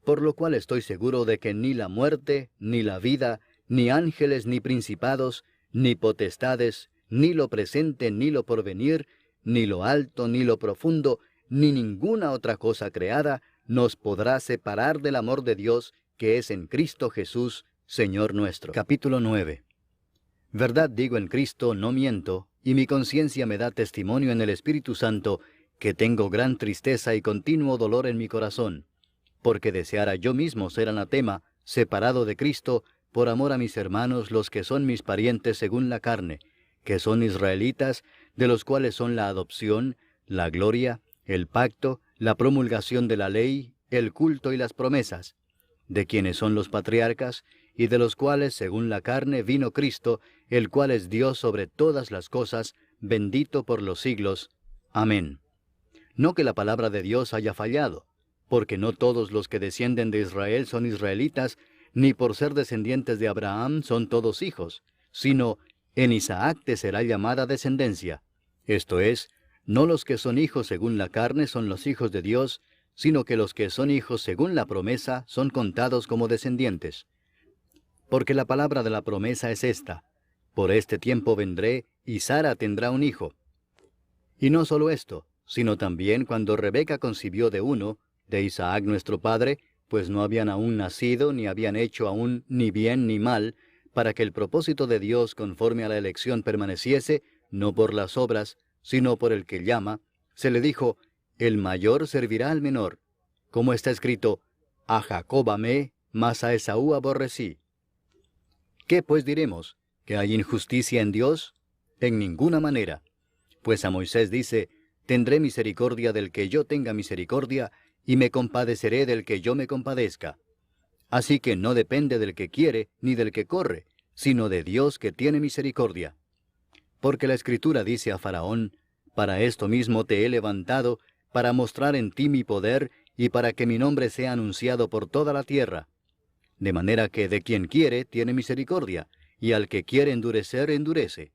Por lo cual estoy seguro de que ni la muerte, ni la vida, ni ángeles, ni principados, ni potestades, ni lo presente, ni lo porvenir, ni lo alto, ni lo profundo, ni ninguna otra cosa creada, nos podrá separar del amor de Dios, que es en Cristo Jesús, Señor nuestro. Capítulo 9. Verdad digo en Cristo, no miento, y mi conciencia me da testimonio en el Espíritu Santo, que tengo gran tristeza y continuo dolor en mi corazón, porque deseara yo mismo ser anatema, separado de Cristo, por amor a mis hermanos, los que son mis parientes según la carne, que son israelitas, de los cuales son la adopción, la gloria, el pacto, la promulgación de la ley, el culto y las promesas, de quienes son los patriarcas, y de los cuales, según la carne, vino Cristo, el cual es Dios sobre todas las cosas, bendito por los siglos. Amén. No que la palabra de Dios haya fallado, porque no todos los que descienden de Israel son israelitas, ni por ser descendientes de Abraham son todos hijos, sino en Isaac te será llamada descendencia. Esto es, no los que son hijos según la carne son los hijos de Dios, sino que los que son hijos según la promesa son contados como descendientes. Porque la palabra de la promesa es esta: por este tiempo vendré, y Sara tendrá un hijo. Y no solo esto, sino también cuando Rebeca concibió de uno, de Isaac nuestro padre, pues no habían aún nacido, ni habían hecho aún ni bien ni mal, para que el propósito de Dios conforme a la elección permaneciese, no por las obras, sino por el que llama, se le dijo: el mayor servirá al menor. Como está escrito: a Jacob amé, mas a Esaú aborrecí. ¿Qué pues diremos? ¿Que hay injusticia en Dios? En ninguna manera. Pues a Moisés dice: tendré misericordia del que yo tenga misericordia, y me compadeceré del que yo me compadezca. Así que no depende del que quiere, ni del que corre, sino de Dios que tiene misericordia. Porque la Escritura dice a Faraón: para esto mismo te he levantado, para mostrar en ti mi poder, y para que mi nombre sea anunciado por toda la tierra. De manera que de quien quiere tiene misericordia, y al que quiere endurecer, endurece.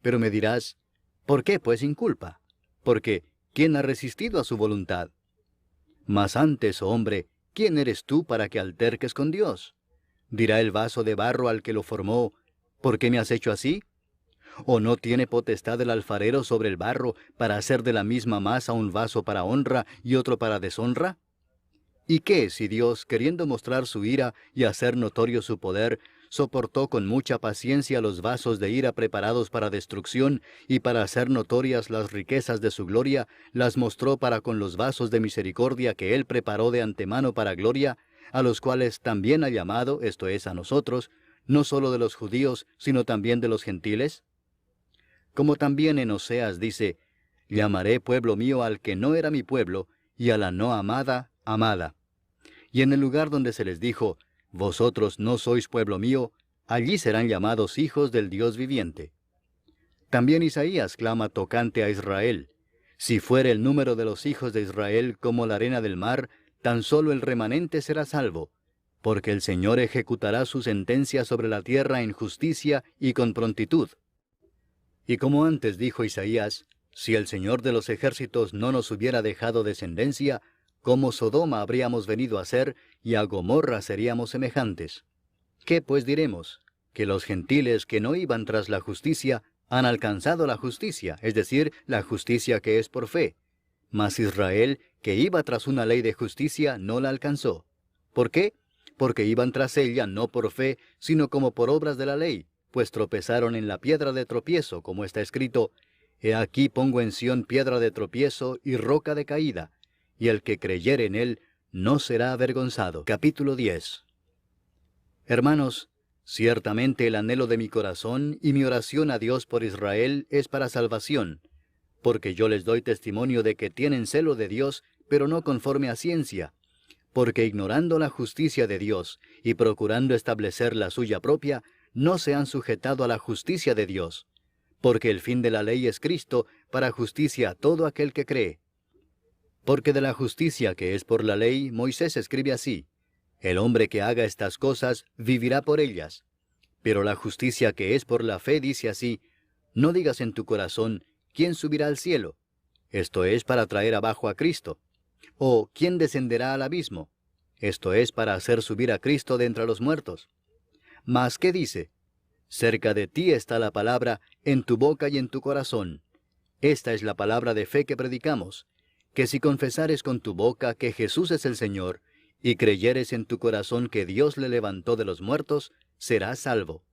Pero me dirás: ¿por qué pues inculpa? Porque ¿quién ha resistido a su voluntad? Mas antes, oh hombre, ¿quién eres tú para que alterques con Dios? Dirá el vaso de barro al que lo formó: ¿por qué me has hecho así? ¿O no tiene potestad el alfarero sobre el barro para hacer de la misma masa un vaso para honra y otro para deshonra? ¿Y qué si Dios, queriendo mostrar su ira y hacer notorio su poder, soportó con mucha paciencia los vasos de ira preparados para destrucción, y para hacer notorias las riquezas de su gloria, las mostró para con los vasos de misericordia que Él preparó de antemano para gloria, a los cuales también ha llamado, esto es, a nosotros, no solo de los judíos, sino también de los gentiles? Como también en Oseas dice: llamaré pueblo mío al que no era mi pueblo, y a la no amada, amada. Y en el lugar donde se les dijo: vosotros no sois pueblo mío, allí serán llamados hijos del Dios viviente. También Isaías clama tocante a Israel: si fuere el número de los hijos de Israel como la arena del mar, tan solo el remanente será salvo, porque el Señor ejecutará su sentencia sobre la tierra en justicia y con prontitud. Y como antes dijo Isaías: si el Señor de los ejércitos no nos hubiera dejado descendencia, como Sodoma habríamos venido a ser, y a Gomorra seríamos semejantes. ¿Qué pues diremos? Que los gentiles que no iban tras la justicia han alcanzado la justicia, es decir, la justicia que es por fe. Mas Israel, que iba tras una ley de justicia, no la alcanzó. ¿Por qué? Porque iban tras ella no por fe, sino como por obras de la ley, pues tropezaron en la piedra de tropiezo, como está escrito: he aquí pongo en Sión piedra de tropiezo y roca de caída, y el que creyere en él no será avergonzado. Capítulo 10. Hermanos, ciertamente el anhelo de mi corazón y mi oración a Dios por Israel es para salvación, porque yo les doy testimonio de que tienen celo de Dios, pero no conforme a ciencia, porque ignorando la justicia de Dios y procurando establecer la suya propia, no se han sujetado a la justicia de Dios, porque el fin de la ley es Cristo, para justicia a todo aquel que cree. Porque de la justicia que es por la ley, Moisés escribe así: el hombre que haga estas cosas vivirá por ellas. Pero la justicia que es por la fe dice así: no digas en tu corazón: ¿quién subirá al cielo? Esto es para traer abajo a Cristo. O ¿quién descenderá al abismo? Esto es para hacer subir a Cristo de entre los muertos. Mas ¿qué dice? Cerca de ti está la palabra, en tu boca y en tu corazón. Esta es la palabra de fe que predicamos: que si confesares con tu boca que Jesús es el Señor, y creyeres en tu corazón que Dios le levantó de los muertos, serás salvo.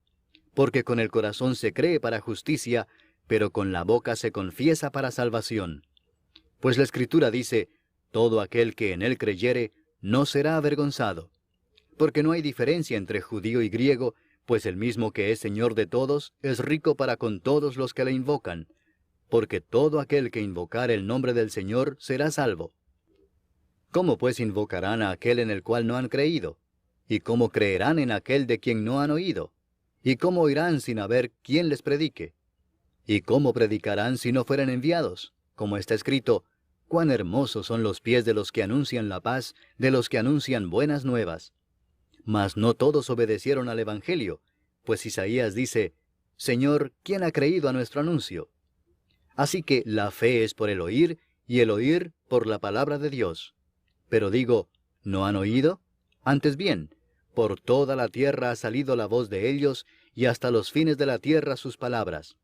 Porque con el corazón se cree para justicia, pero con la boca se confiesa para salvación. Pues la Escritura dice: todo aquel que en él creyere, no será avergonzado. Porque no hay diferencia entre judío y griego, pues el mismo que es Señor de todos, es rico para con todos los que le invocan. porque todo aquel que invocare el nombre del Señor será salvo. ¿Cómo pues invocarán a aquel en el cual no han creído? ¿Y cómo creerán en aquel de quien no han oído? ¿Y cómo oirán sin haber quien les predique? ¿Y cómo predicarán si no fueren enviados? Como está escrito, cuán hermosos son los pies de los que anuncian la paz, de los que anuncian buenas nuevas. Mas no todos obedecieron al Evangelio, pues Isaías dice, Señor, ¿quién ha creído a nuestro anuncio? Así que la fe es por el oír, y el oír por la palabra de Dios. Pero digo, ¿no han oído? Antes bien, por toda la tierra ha salido la voz de ellos, y hasta los fines de la tierra sus palabras.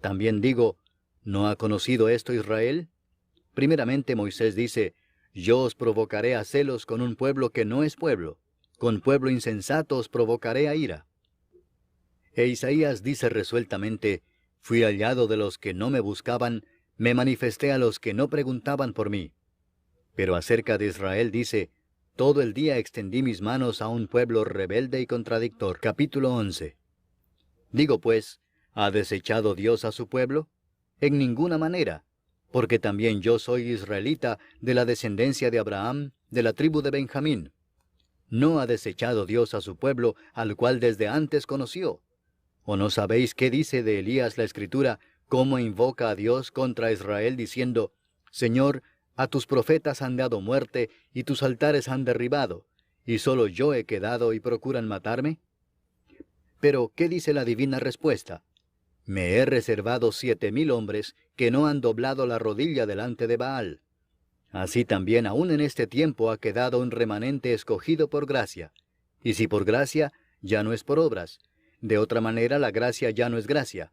También digo, ¿no ha conocido esto Israel? Primeramente Moisés dice, yo os provocaré a celos con un pueblo que no es pueblo, con pueblo insensato os provocaré a ira. E Isaías dice resueltamente, fui hallado de los que no me buscaban, me manifesté a los que no preguntaban por mí. Pero acerca de Israel dice, todo el día extendí mis manos a un pueblo rebelde y contradictor. Capítulo 11. Digo pues, ¿ha desechado Dios a su pueblo? En ninguna manera, porque también yo soy israelita de la descendencia de Abraham, de la tribu de Benjamín. ¿No ha desechado Dios a su pueblo, al cual desde antes conoció? ¿O no sabéis qué dice de Elías la Escritura, cómo invoca a Dios contra Israel, diciendo, Señor, a tus profetas han dado muerte, y tus altares han derribado, y solo yo he quedado y procuran matarme? Pero, ¿qué dice la divina respuesta? Me he reservado 7,000 hombres que no han doblado la rodilla delante de Baal. Así también aún en este tiempo ha quedado un remanente escogido por gracia. Y si por gracia, ya no es por obras. De otra manera la gracia ya no es gracia.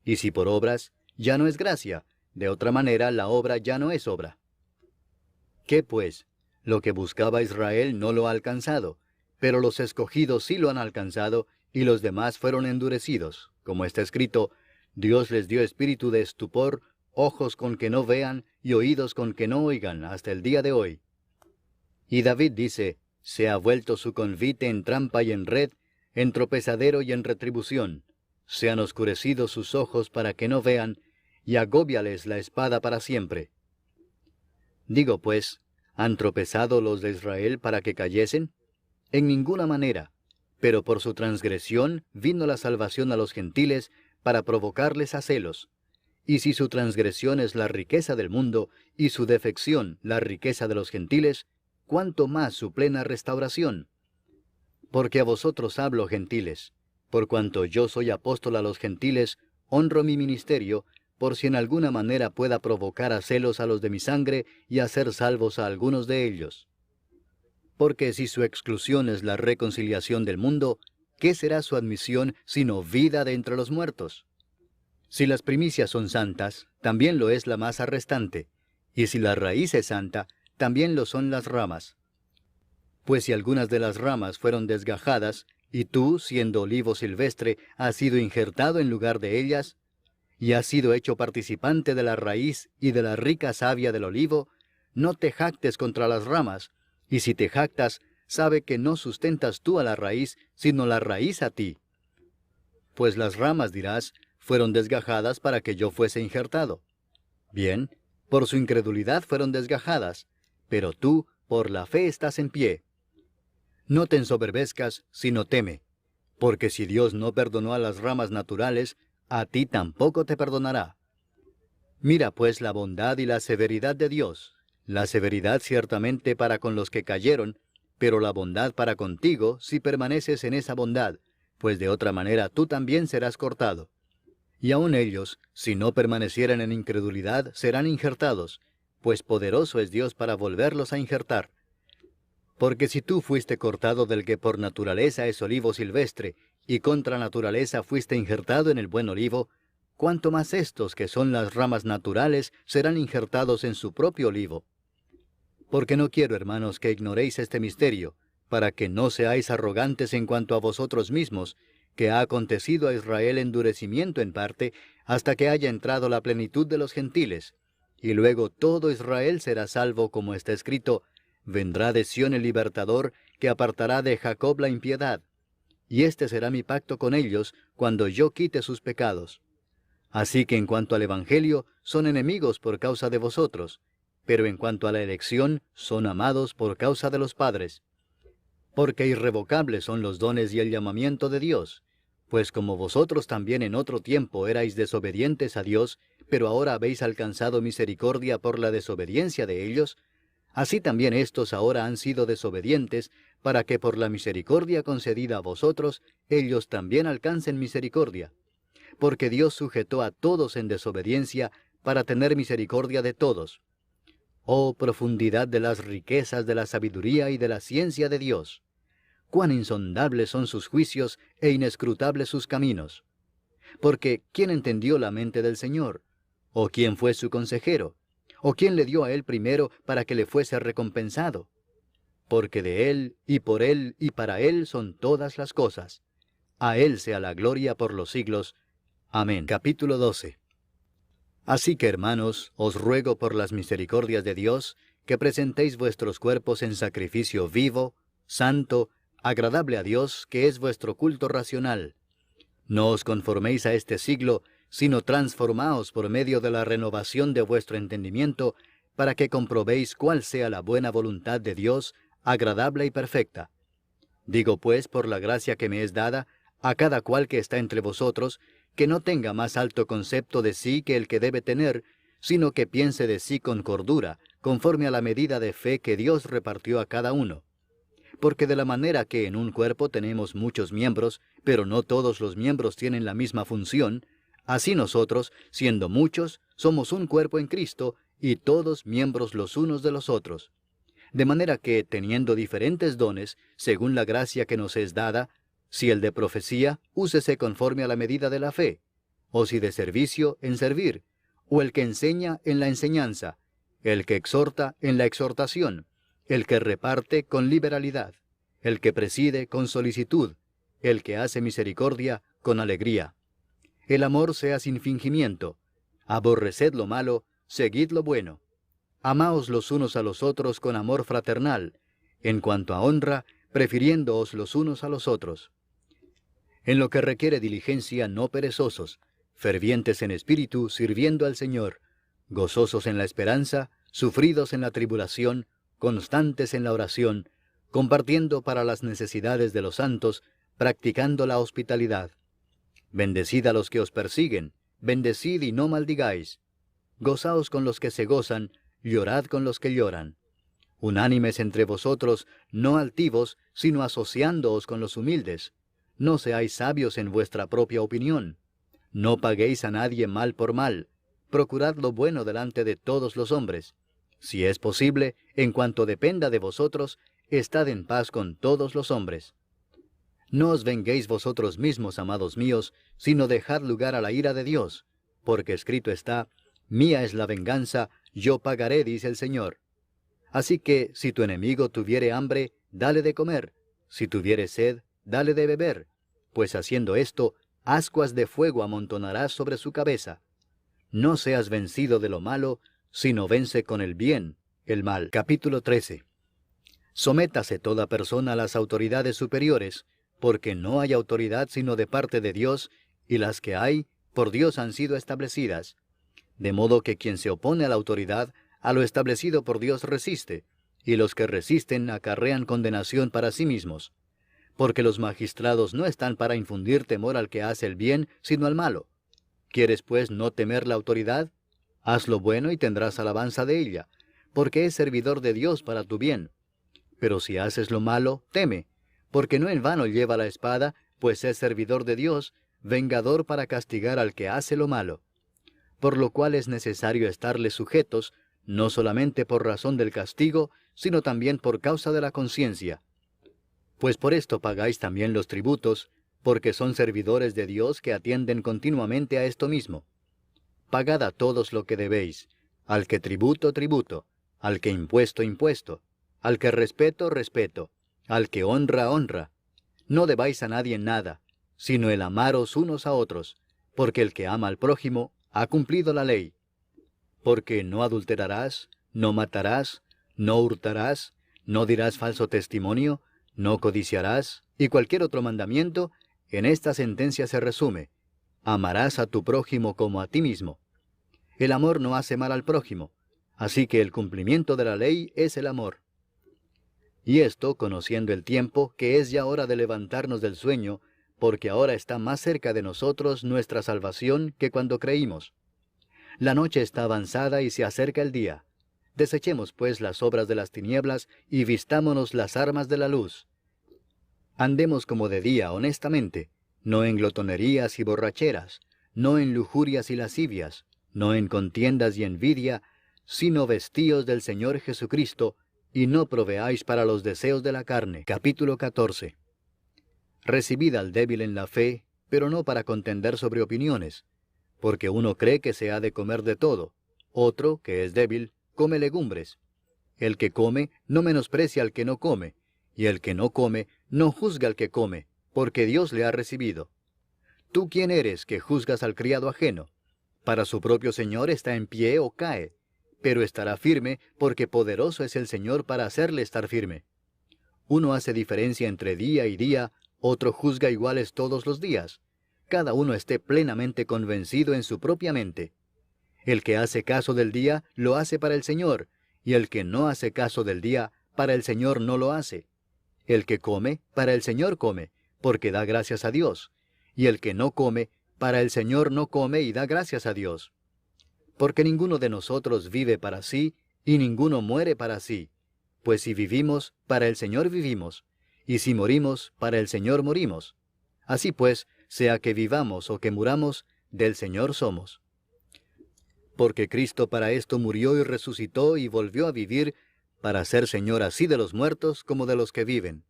Y si por obras, ya no es gracia. De otra manera la obra ya no es obra. ¿Qué pues? Lo que buscaba Israel no lo ha alcanzado, pero los escogidos sí lo han alcanzado, y los demás fueron endurecidos. Como está escrito, Dios les dio espíritu de estupor, ojos con que no vean, y oídos con que no oigan, hasta el día de hoy. Y David dice, se ha vuelto su convite en trampa y en red, en tropezadero y en retribución. Se han oscurecido sus ojos para que no vean, y agóbiales la espada para siempre. Digo pues, ¿han tropezado los de Israel para que cayesen? En ninguna manera, pero por su transgresión vino la salvación a los gentiles para provocarles a celos. Y si su transgresión es la riqueza del mundo, y su defección la riqueza de los gentiles, ¿cuánto más su plena restauración? Porque a vosotros hablo, gentiles, por cuanto yo soy apóstol a los gentiles, honro mi ministerio, por si en alguna manera pueda provocar a celos a los de mi sangre y hacer salvos a algunos de ellos. Porque si su exclusión es la reconciliación del mundo, ¿qué será su admisión sino vida de entre los muertos? Si las primicias son santas, también lo es la masa restante, y si la raíz es santa, también lo son las ramas. Pues si algunas de las ramas fueron desgajadas, y tú, siendo olivo silvestre, has sido injertado en lugar de ellas, y has sido hecho participante de la raíz y de la rica savia del olivo, no te jactes contra las ramas, y si te jactas, sabe que no sustentas tú a la raíz, sino la raíz a ti. Pues las ramas, dirás, fueron desgajadas para que yo fuese injertado. Bien, por su incredulidad fueron desgajadas, pero tú, por la fe estás en pie. No te ensoberbezcas, sino teme, porque si Dios no perdonó a las ramas naturales, a ti tampoco te perdonará. Mira pues la bondad y la severidad de Dios, la severidad ciertamente para con los que cayeron, pero la bondad para contigo si permaneces en esa bondad, pues de otra manera tú también serás cortado. Y aun ellos, si no permanecieren en incredulidad, serán injertados, pues poderoso es Dios para volverlos a injertar. Porque si tú fuiste cortado del que por naturaleza es olivo silvestre, y contra naturaleza fuiste injertado en el buen olivo, cuánto más estos que son las ramas naturales serán injertados en su propio olivo. Porque no quiero, hermanos, que ignoréis este misterio, para que no seáis arrogantes en cuanto a vosotros mismos, que ha acontecido a Israel endurecimiento en parte, hasta que haya entrado la plenitud de los gentiles, y luego todo Israel será salvo, como está escrito, vendrá de Sión el libertador, que apartará de Jacob la impiedad. Y este será mi pacto con ellos, cuando yo quite sus pecados. Así que en cuanto al Evangelio, son enemigos por causa de vosotros, pero en cuanto a la elección, son amados por causa de los padres. Porque irrevocables son los dones y el llamamiento de Dios, pues como vosotros también en otro tiempo erais desobedientes a Dios, pero ahora habéis alcanzado misericordia por la desobediencia de ellos, así también éstos ahora han sido desobedientes, para que por la misericordia concedida a vosotros, ellos también alcancen misericordia. Porque Dios sujetó a todos en desobediencia, para tener misericordia de todos. Oh profundidad de las riquezas de la sabiduría y de la ciencia de Dios. Cuán insondables son sus juicios e inescrutables sus caminos. Porque ¿quién entendió la mente del Señor? ¿O quién fue su consejero? ¿O quién le dio a él primero para que le fuese recompensado? Porque de él, y por él, y para él son todas las cosas. A él sea la gloria por los siglos. Amén. Capítulo 12. Así que, hermanos, os ruego por las misericordias de Dios, que presentéis vuestros cuerpos en sacrificio vivo, santo, agradable a Dios, que es vuestro culto racional. No os conforméis a este siglo, sino transformaos por medio de la renovación de vuestro entendimiento, para que comprobéis cuál sea la buena voluntad de Dios, agradable y perfecta. Digo pues, por la gracia que me es dada, a cada cual que está entre vosotros, que no tenga más alto concepto de sí que el que debe tener, sino que piense de sí con cordura, conforme a la medida de fe que Dios repartió a cada uno. Porque de la manera que en un cuerpo tenemos muchos miembros, pero no todos los miembros tienen la misma función, así nosotros, siendo muchos, somos un cuerpo en Cristo, y todos miembros los unos de los otros. De manera que, teniendo diferentes dones, según la gracia que nos es dada, si el de profecía, úsese conforme a la medida de la fe, o si de servicio, en servir, o el que enseña, en la enseñanza, el que exhorta, en la exhortación, el que reparte, con liberalidad, el que preside, con solicitud, el que hace misericordia, con alegría. El amor sea sin fingimiento. Aborreced lo malo, seguid lo bueno. Amaos los unos a los otros con amor fraternal, en cuanto a honra, prefiriéndoos los unos a los otros. En lo que requiere diligencia, no perezosos, fervientes en espíritu, sirviendo al Señor, gozosos en la esperanza, sufridos en la tribulación, constantes en la oración, compartiendo para las necesidades de los santos, practicando la hospitalidad. Bendecid a los que os persiguen, bendecid y no maldigáis. Gozaos con los que se gozan, llorad con los que lloran. Unánimes entre vosotros, no altivos, sino asociándoos con los humildes. No seáis sabios en vuestra propia opinión. No paguéis a nadie mal por mal. Procurad lo bueno delante de todos los hombres. Si es posible, en cuanto dependa de vosotros, estad en paz con todos los hombres. No os venguéis vosotros mismos, amados míos, sino dejad lugar a la ira de Dios, porque escrito está, mía es la venganza, yo pagaré, dice el Señor. Así que, si tu enemigo tuviere hambre, dale de comer, si tuviere sed, dale de beber, pues haciendo esto, ascuas de fuego amontonarás sobre su cabeza. No seas vencido de lo malo, sino vence con el bien el mal. Capítulo 13. Sométase toda persona a las autoridades superiores, porque no hay autoridad sino de parte de Dios, y las que hay, por Dios han sido establecidas. De modo que quien se opone a la autoridad, a lo establecido por Dios resiste, y los que resisten acarrean condenación para sí mismos. Porque los magistrados no están para infundir temor al que hace el bien, sino al malo. ¿Quieres pues no temer la autoridad? Haz lo bueno y tendrás alabanza de ella, porque es servidor de Dios para tu bien. Pero si haces lo malo, teme, porque no en vano lleva la espada, pues es servidor de Dios, vengador para castigar al que hace lo malo. Por lo cual es necesario estarles sujetos, no solamente por razón del castigo, sino también por causa de la conciencia. Pues por esto pagáis también los tributos, porque son servidores de Dios que atienden continuamente a esto mismo. Pagad a todos lo que debéis, al que tributo, tributo, al que impuesto, impuesto, al que respeto, respeto, al que honra, honra. No debáis a nadie nada, sino el amaros unos a otros, porque el que ama al prójimo ha cumplido la ley. Porque no adulterarás, no matarás, no hurtarás, no dirás falso testimonio, no codiciarás, y cualquier otro mandamiento, en esta sentencia se resume: amarás a tu prójimo como a ti mismo. El amor no hace mal al prójimo, así que el cumplimiento de la ley es el amor. Y esto, conociendo el tiempo, que es ya hora de levantarnos del sueño, porque ahora está más cerca de nosotros nuestra salvación que cuando creímos. La noche está avanzada y se acerca el día. Desechemos pues las obras de las tinieblas y vistámonos las armas de la luz. Andemos como de día honestamente, no en glotonerías y borracheras, no en lujurias y lascivias, no en contiendas y envidia, sino vestíos del Señor Jesucristo, y no proveáis para los deseos de la carne. Capítulo 14. Recibid al débil en la fe, pero no para contender sobre opiniones, porque uno cree que se ha de comer de todo, otro, que es débil, come legumbres. El que come no menosprecia al que no come, y el que no come no juzga al que come, porque Dios le ha recibido. ¿Tú quién eres que juzgas al criado ajeno? Para su propio Señor está en pie o cae, pero estará firme, porque poderoso es el Señor para hacerle estar firme. Uno hace diferencia entre día y día, otro juzga iguales todos los días. Cada uno esté plenamente convencido en su propia mente. El que hace caso del día, lo hace para el Señor, y el que no hace caso del día, para el Señor no lo hace. El que come, para el Señor come, porque da gracias a Dios. Y el que no come, para el Señor no come y da gracias a Dios. Porque ninguno de nosotros vive para sí, y ninguno muere para sí. Pues si vivimos, para el Señor vivimos, y si morimos, para el Señor morimos. Así pues, sea que vivamos o que muramos, del Señor somos. Porque Cristo para esto murió y resucitó y volvió a vivir, para ser Señor así de los muertos como de los que viven.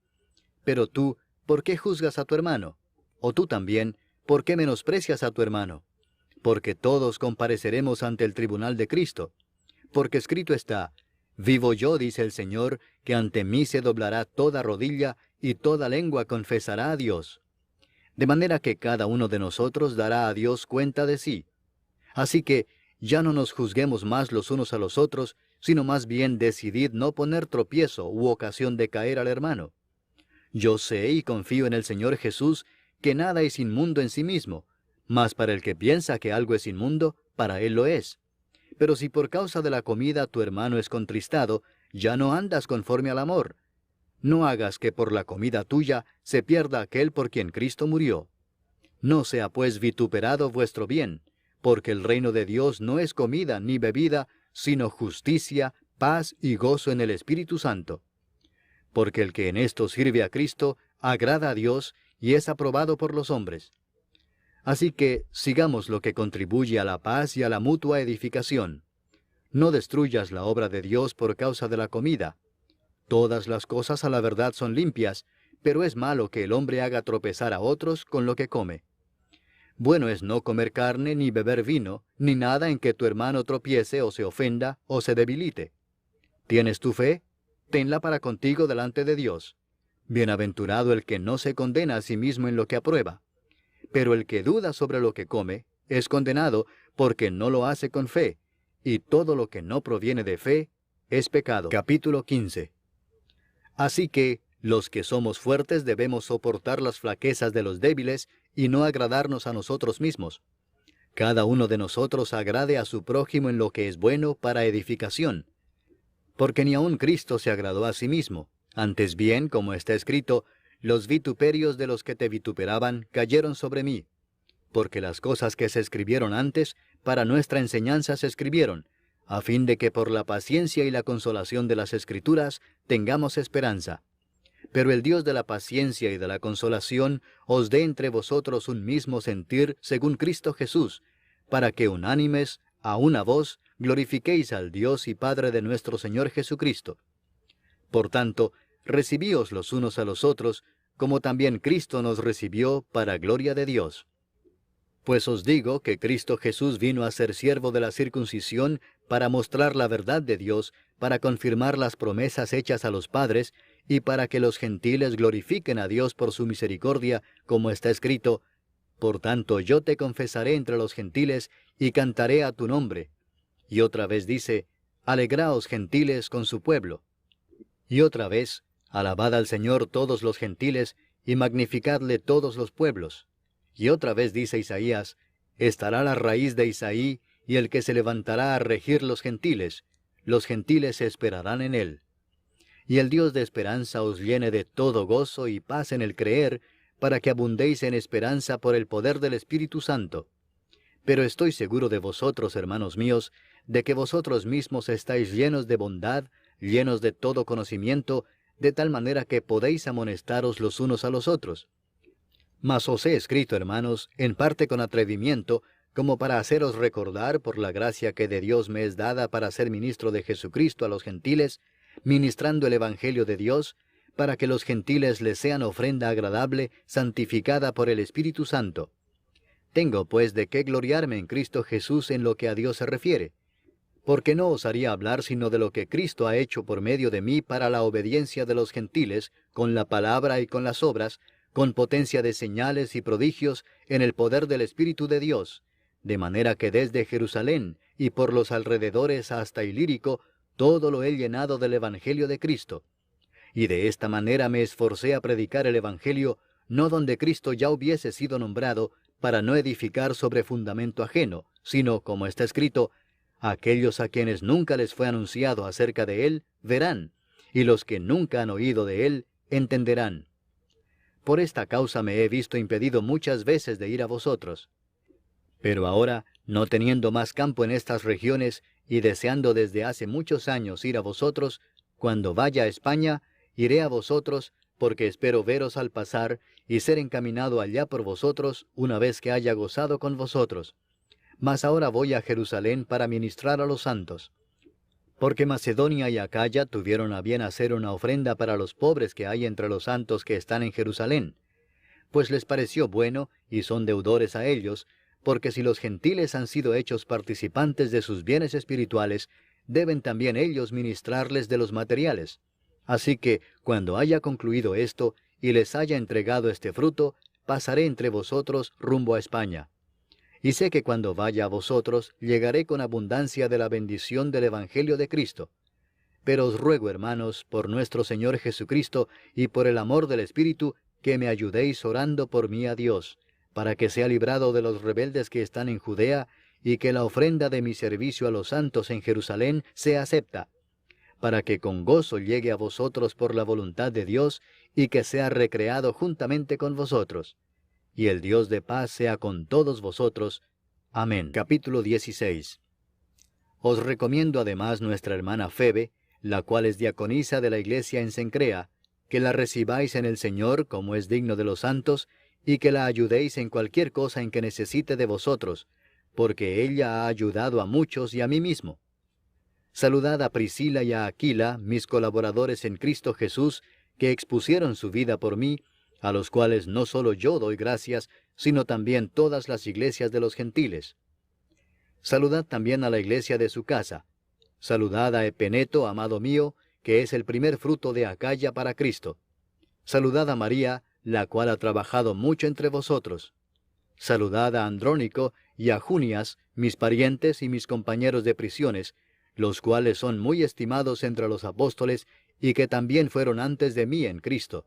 Pero tú, ¿por qué juzgas a tu hermano? O tú también, ¿por qué menosprecias a tu hermano? Porque todos compareceremos ante el tribunal de Cristo. Porque escrito está, vivo yo, dice el Señor, que ante mí se doblará toda rodilla y toda lengua confesará a Dios. De manera que cada uno de nosotros dará a Dios cuenta de sí. Así que ya no nos juzguemos más los unos a los otros, sino más bien decidid no poner tropiezo u ocasión de caer al hermano. Yo sé y confío en el Señor Jesús que nada es inmundo en sí mismo, mas para el que piensa que algo es inmundo, para él lo es. Pero si por causa de la comida tu hermano es contristado, ya no andas conforme al amor. No hagas que por la comida tuya se pierda aquel por quien Cristo murió. No sea pues vituperado vuestro bien, porque el reino de Dios no es comida ni bebida, sino justicia, paz y gozo en el Espíritu Santo. Porque el que en esto sirve a Cristo, agrada a Dios y es aprobado por los hombres. Así que sigamos lo que contribuye a la paz y a la mutua edificación. No destruyas la obra de Dios por causa de la comida. Todas las cosas a la verdad son limpias, pero es malo que el hombre haga tropezar a otros con lo que come. Bueno es no comer carne, ni beber vino, ni nada en que tu hermano tropiece o se ofenda o se debilite. ¿Tienes tu fe? Tenla para contigo delante de Dios. Bienaventurado el que no se condena a sí mismo en lo que aprueba. Pero el que duda sobre lo que come, es condenado porque no lo hace con fe, y todo lo que no proviene de fe es pecado. Capítulo 15. Así que, los que somos fuertes debemos soportar las flaquezas de los débiles y no agradarnos a nosotros mismos. Cada uno de nosotros agrade a su prójimo en lo que es bueno para edificación. Porque ni aun Cristo se agradó a sí mismo, antes bien, como está escrito, los vituperios de los que te vituperaban cayeron sobre mí. Porque las cosas que se escribieron antes, para nuestra enseñanza se escribieron, a fin de que por la paciencia y la consolación de las Escrituras tengamos esperanza. Pero el Dios de la paciencia y de la consolación os dé entre vosotros un mismo sentir según Cristo Jesús, para que unánimes, a una voz, glorifiquéis al Dios y Padre de nuestro Señor Jesucristo. Por tanto, recibíos los unos a los otros, como también Cristo nos recibió para gloria de Dios. Pues os digo que Cristo Jesús vino a ser siervo de la circuncisión para mostrar la verdad de Dios, para confirmar las promesas hechas a los padres, y para que los gentiles glorifiquen a Dios por su misericordia, como está escrito, Por tanto yo te confesaré entre los gentiles, y cantaré a tu nombre. Y otra vez dice, Alegraos gentiles con su pueblo. Y otra vez, alabad al Señor todos los gentiles, y magnificadle todos los pueblos. Y otra vez dice Isaías, estará la raíz de Isaí, y el que se levantará a regir los gentiles esperarán en él. Y el Dios de esperanza os llene de todo gozo y paz en el creer, para que abundéis en esperanza por el poder del Espíritu Santo. Pero estoy seguro de vosotros, hermanos míos, de que vosotros mismos estáis llenos de bondad, llenos de todo conocimiento, de tal manera que podéis amonestaros los unos a los otros. Mas os he escrito, hermanos, en parte con atrevimiento, como para haceros recordar, por la gracia que de Dios me es dada para ser ministro de Jesucristo a los gentiles, ministrando el Evangelio de Dios, para que los gentiles les sean ofrenda agradable, santificada por el Espíritu Santo. Tengo pues de qué gloriarme en Cristo Jesús en lo que a Dios se refiere, porque no osaría hablar sino de lo que Cristo ha hecho por medio de mí para la obediencia de los gentiles, con la palabra y con las obras, con potencia de señales y prodigios, en el poder del Espíritu de Dios, de manera que desde Jerusalén y por los alrededores hasta Ilírico, todo lo he llenado del Evangelio de Cristo. Y de esta manera me esforcé a predicar el Evangelio, no donde Cristo ya hubiese sido nombrado, para no edificar sobre fundamento ajeno, sino, como está escrito, aquellos a quienes nunca les fue anunciado acerca de él, verán, y los que nunca han oído de él, entenderán. Por esta causa me he visto impedido muchas veces de ir a vosotros. Pero ahora, no teniendo más campo en estas regiones, y deseando desde hace muchos años ir a vosotros, cuando vaya a España, iré a vosotros, porque espero veros al pasar, y ser encaminado allá por vosotros, una vez que haya gozado con vosotros. Mas ahora voy a Jerusalén para ministrar a los santos. Porque Macedonia y Acaya tuvieron a bien hacer una ofrenda para los pobres que hay entre los santos que están en Jerusalén. Pues les pareció bueno, y son deudores a ellos, porque si los gentiles han sido hechos participantes de sus bienes espirituales, deben también ellos ministrarles de los materiales. Así que, cuando haya concluido esto, y les haya entregado este fruto, pasaré entre vosotros rumbo a España. Y sé que cuando vaya a vosotros, llegaré con abundancia de la bendición del Evangelio de Cristo. Pero os ruego, hermanos, por nuestro Señor Jesucristo, y por el amor del Espíritu, que me ayudéis orando por mí a Dios, para que sea librado de los rebeldes que están en Judea, y que la ofrenda de mi servicio a los santos en Jerusalén sea acepta, para que con gozo llegue a vosotros por la voluntad de Dios, y que sea recreado juntamente con vosotros. Y el Dios de paz sea con todos vosotros. Amén. Capítulo 16. Os recomiendo además nuestra hermana Febe, la cual es diaconisa de la iglesia en Cencrea, que la recibáis en el Señor como es digno de los santos, y que la ayudéis en cualquier cosa en que necesite de vosotros, porque ella ha ayudado a muchos y a mí mismo. Saludad a Priscila y a Aquila, mis colaboradores en Cristo Jesús, que expusieron su vida por mí, a los cuales no solo yo doy gracias, sino también todas las iglesias de los gentiles. Saludad también a la iglesia de su casa. Saludad a Epeneto, amado mío, que es el primer fruto de Acaya para Cristo. Saludad a María, la cual ha trabajado mucho entre vosotros. Saludad a Andrónico y a Junias, mis parientes y mis compañeros de prisiones, los cuales son muy estimados entre los apóstoles, y que también fueron antes de mí en Cristo.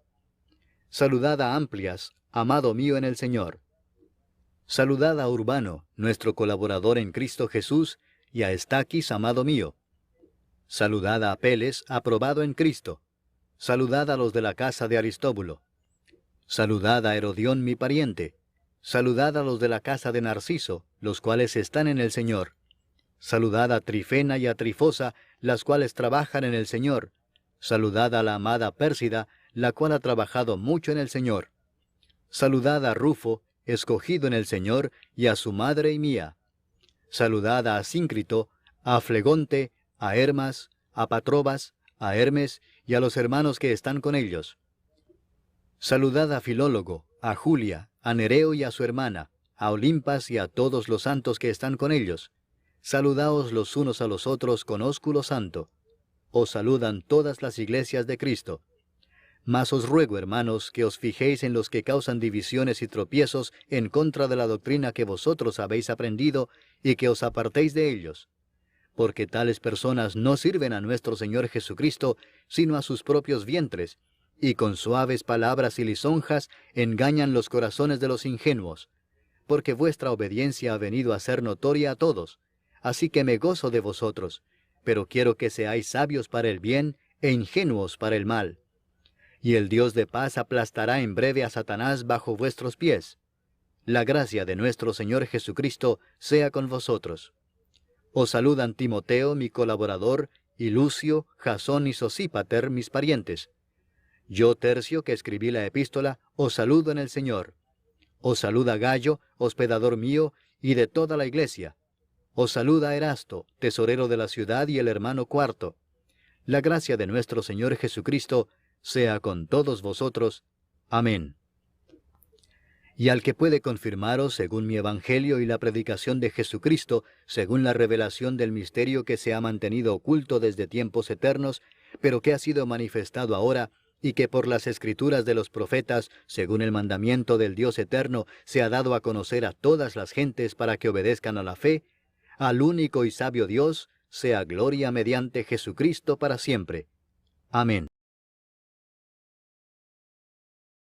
Saludad a Amplias, amado mío en el Señor. Saludad a Urbano, nuestro colaborador en Cristo Jesús, y a Estaquis, amado mío. Saludad a Apeles, aprobado en Cristo. Saludad a los de la casa de Aristóbulo. Saludad a Herodión, mi pariente. Saludad a los de la casa de Narciso, los cuales están en el Señor. Saludad a Trifena y a Trifosa, las cuales trabajan en el Señor. Saludad a la amada Pérsida, la cual ha trabajado mucho en el Señor. Saludad a Rufo, escogido en el Señor, y a su madre y mía. Saludad a Asíncrito, a Flegonte, a Hermas, a Patrobas, a Hermes, y a los hermanos que están con ellos. Saludad a Filólogo, a Julia, a Nereo y a su hermana, a Olimpas y a todos los santos que están con ellos. Saludaos los unos a los otros con ósculo santo. Os saludan todas las iglesias de Cristo. Mas os ruego, hermanos, que os fijéis en los que causan divisiones y tropiezos en contra de la doctrina que vosotros habéis aprendido, y que os apartéis de ellos. Porque tales personas no sirven a nuestro Señor Jesucristo, sino a sus propios vientres, y con suaves palabras y lisonjas engañan los corazones de los ingenuos. porque vuestra obediencia ha venido a ser notoria a todos. Así que me gozo de vosotros, pero quiero que seáis sabios para el bien e ingenuos para el mal. Y el Dios de paz aplastará en breve a Satanás bajo vuestros pies. La gracia de nuestro Señor Jesucristo sea con vosotros. Os saludan Timoteo, mi colaborador, y Lucio, Jasón y Sosípater, mis parientes. Yo, Tercio, que escribí la epístola, os saludo en el Señor. Os saluda Gayo, hospedador mío, y de toda la iglesia. Os saluda Erasto, tesorero de la ciudad, y el hermano Cuarto. La gracia de nuestro Señor Jesucristo sea con todos vosotros. Amén. Y al que puede confirmaros, según mi evangelio y la predicación de Jesucristo, según la revelación del misterio que se ha mantenido oculto desde tiempos eternos, pero que ha sido manifestado ahora, y que por las escrituras de los profetas, según el mandamiento del Dios eterno, se ha dado a conocer a todas las gentes para que obedezcan a la fe, al único y sabio Dios, sea gloria mediante Jesucristo para siempre. Amén.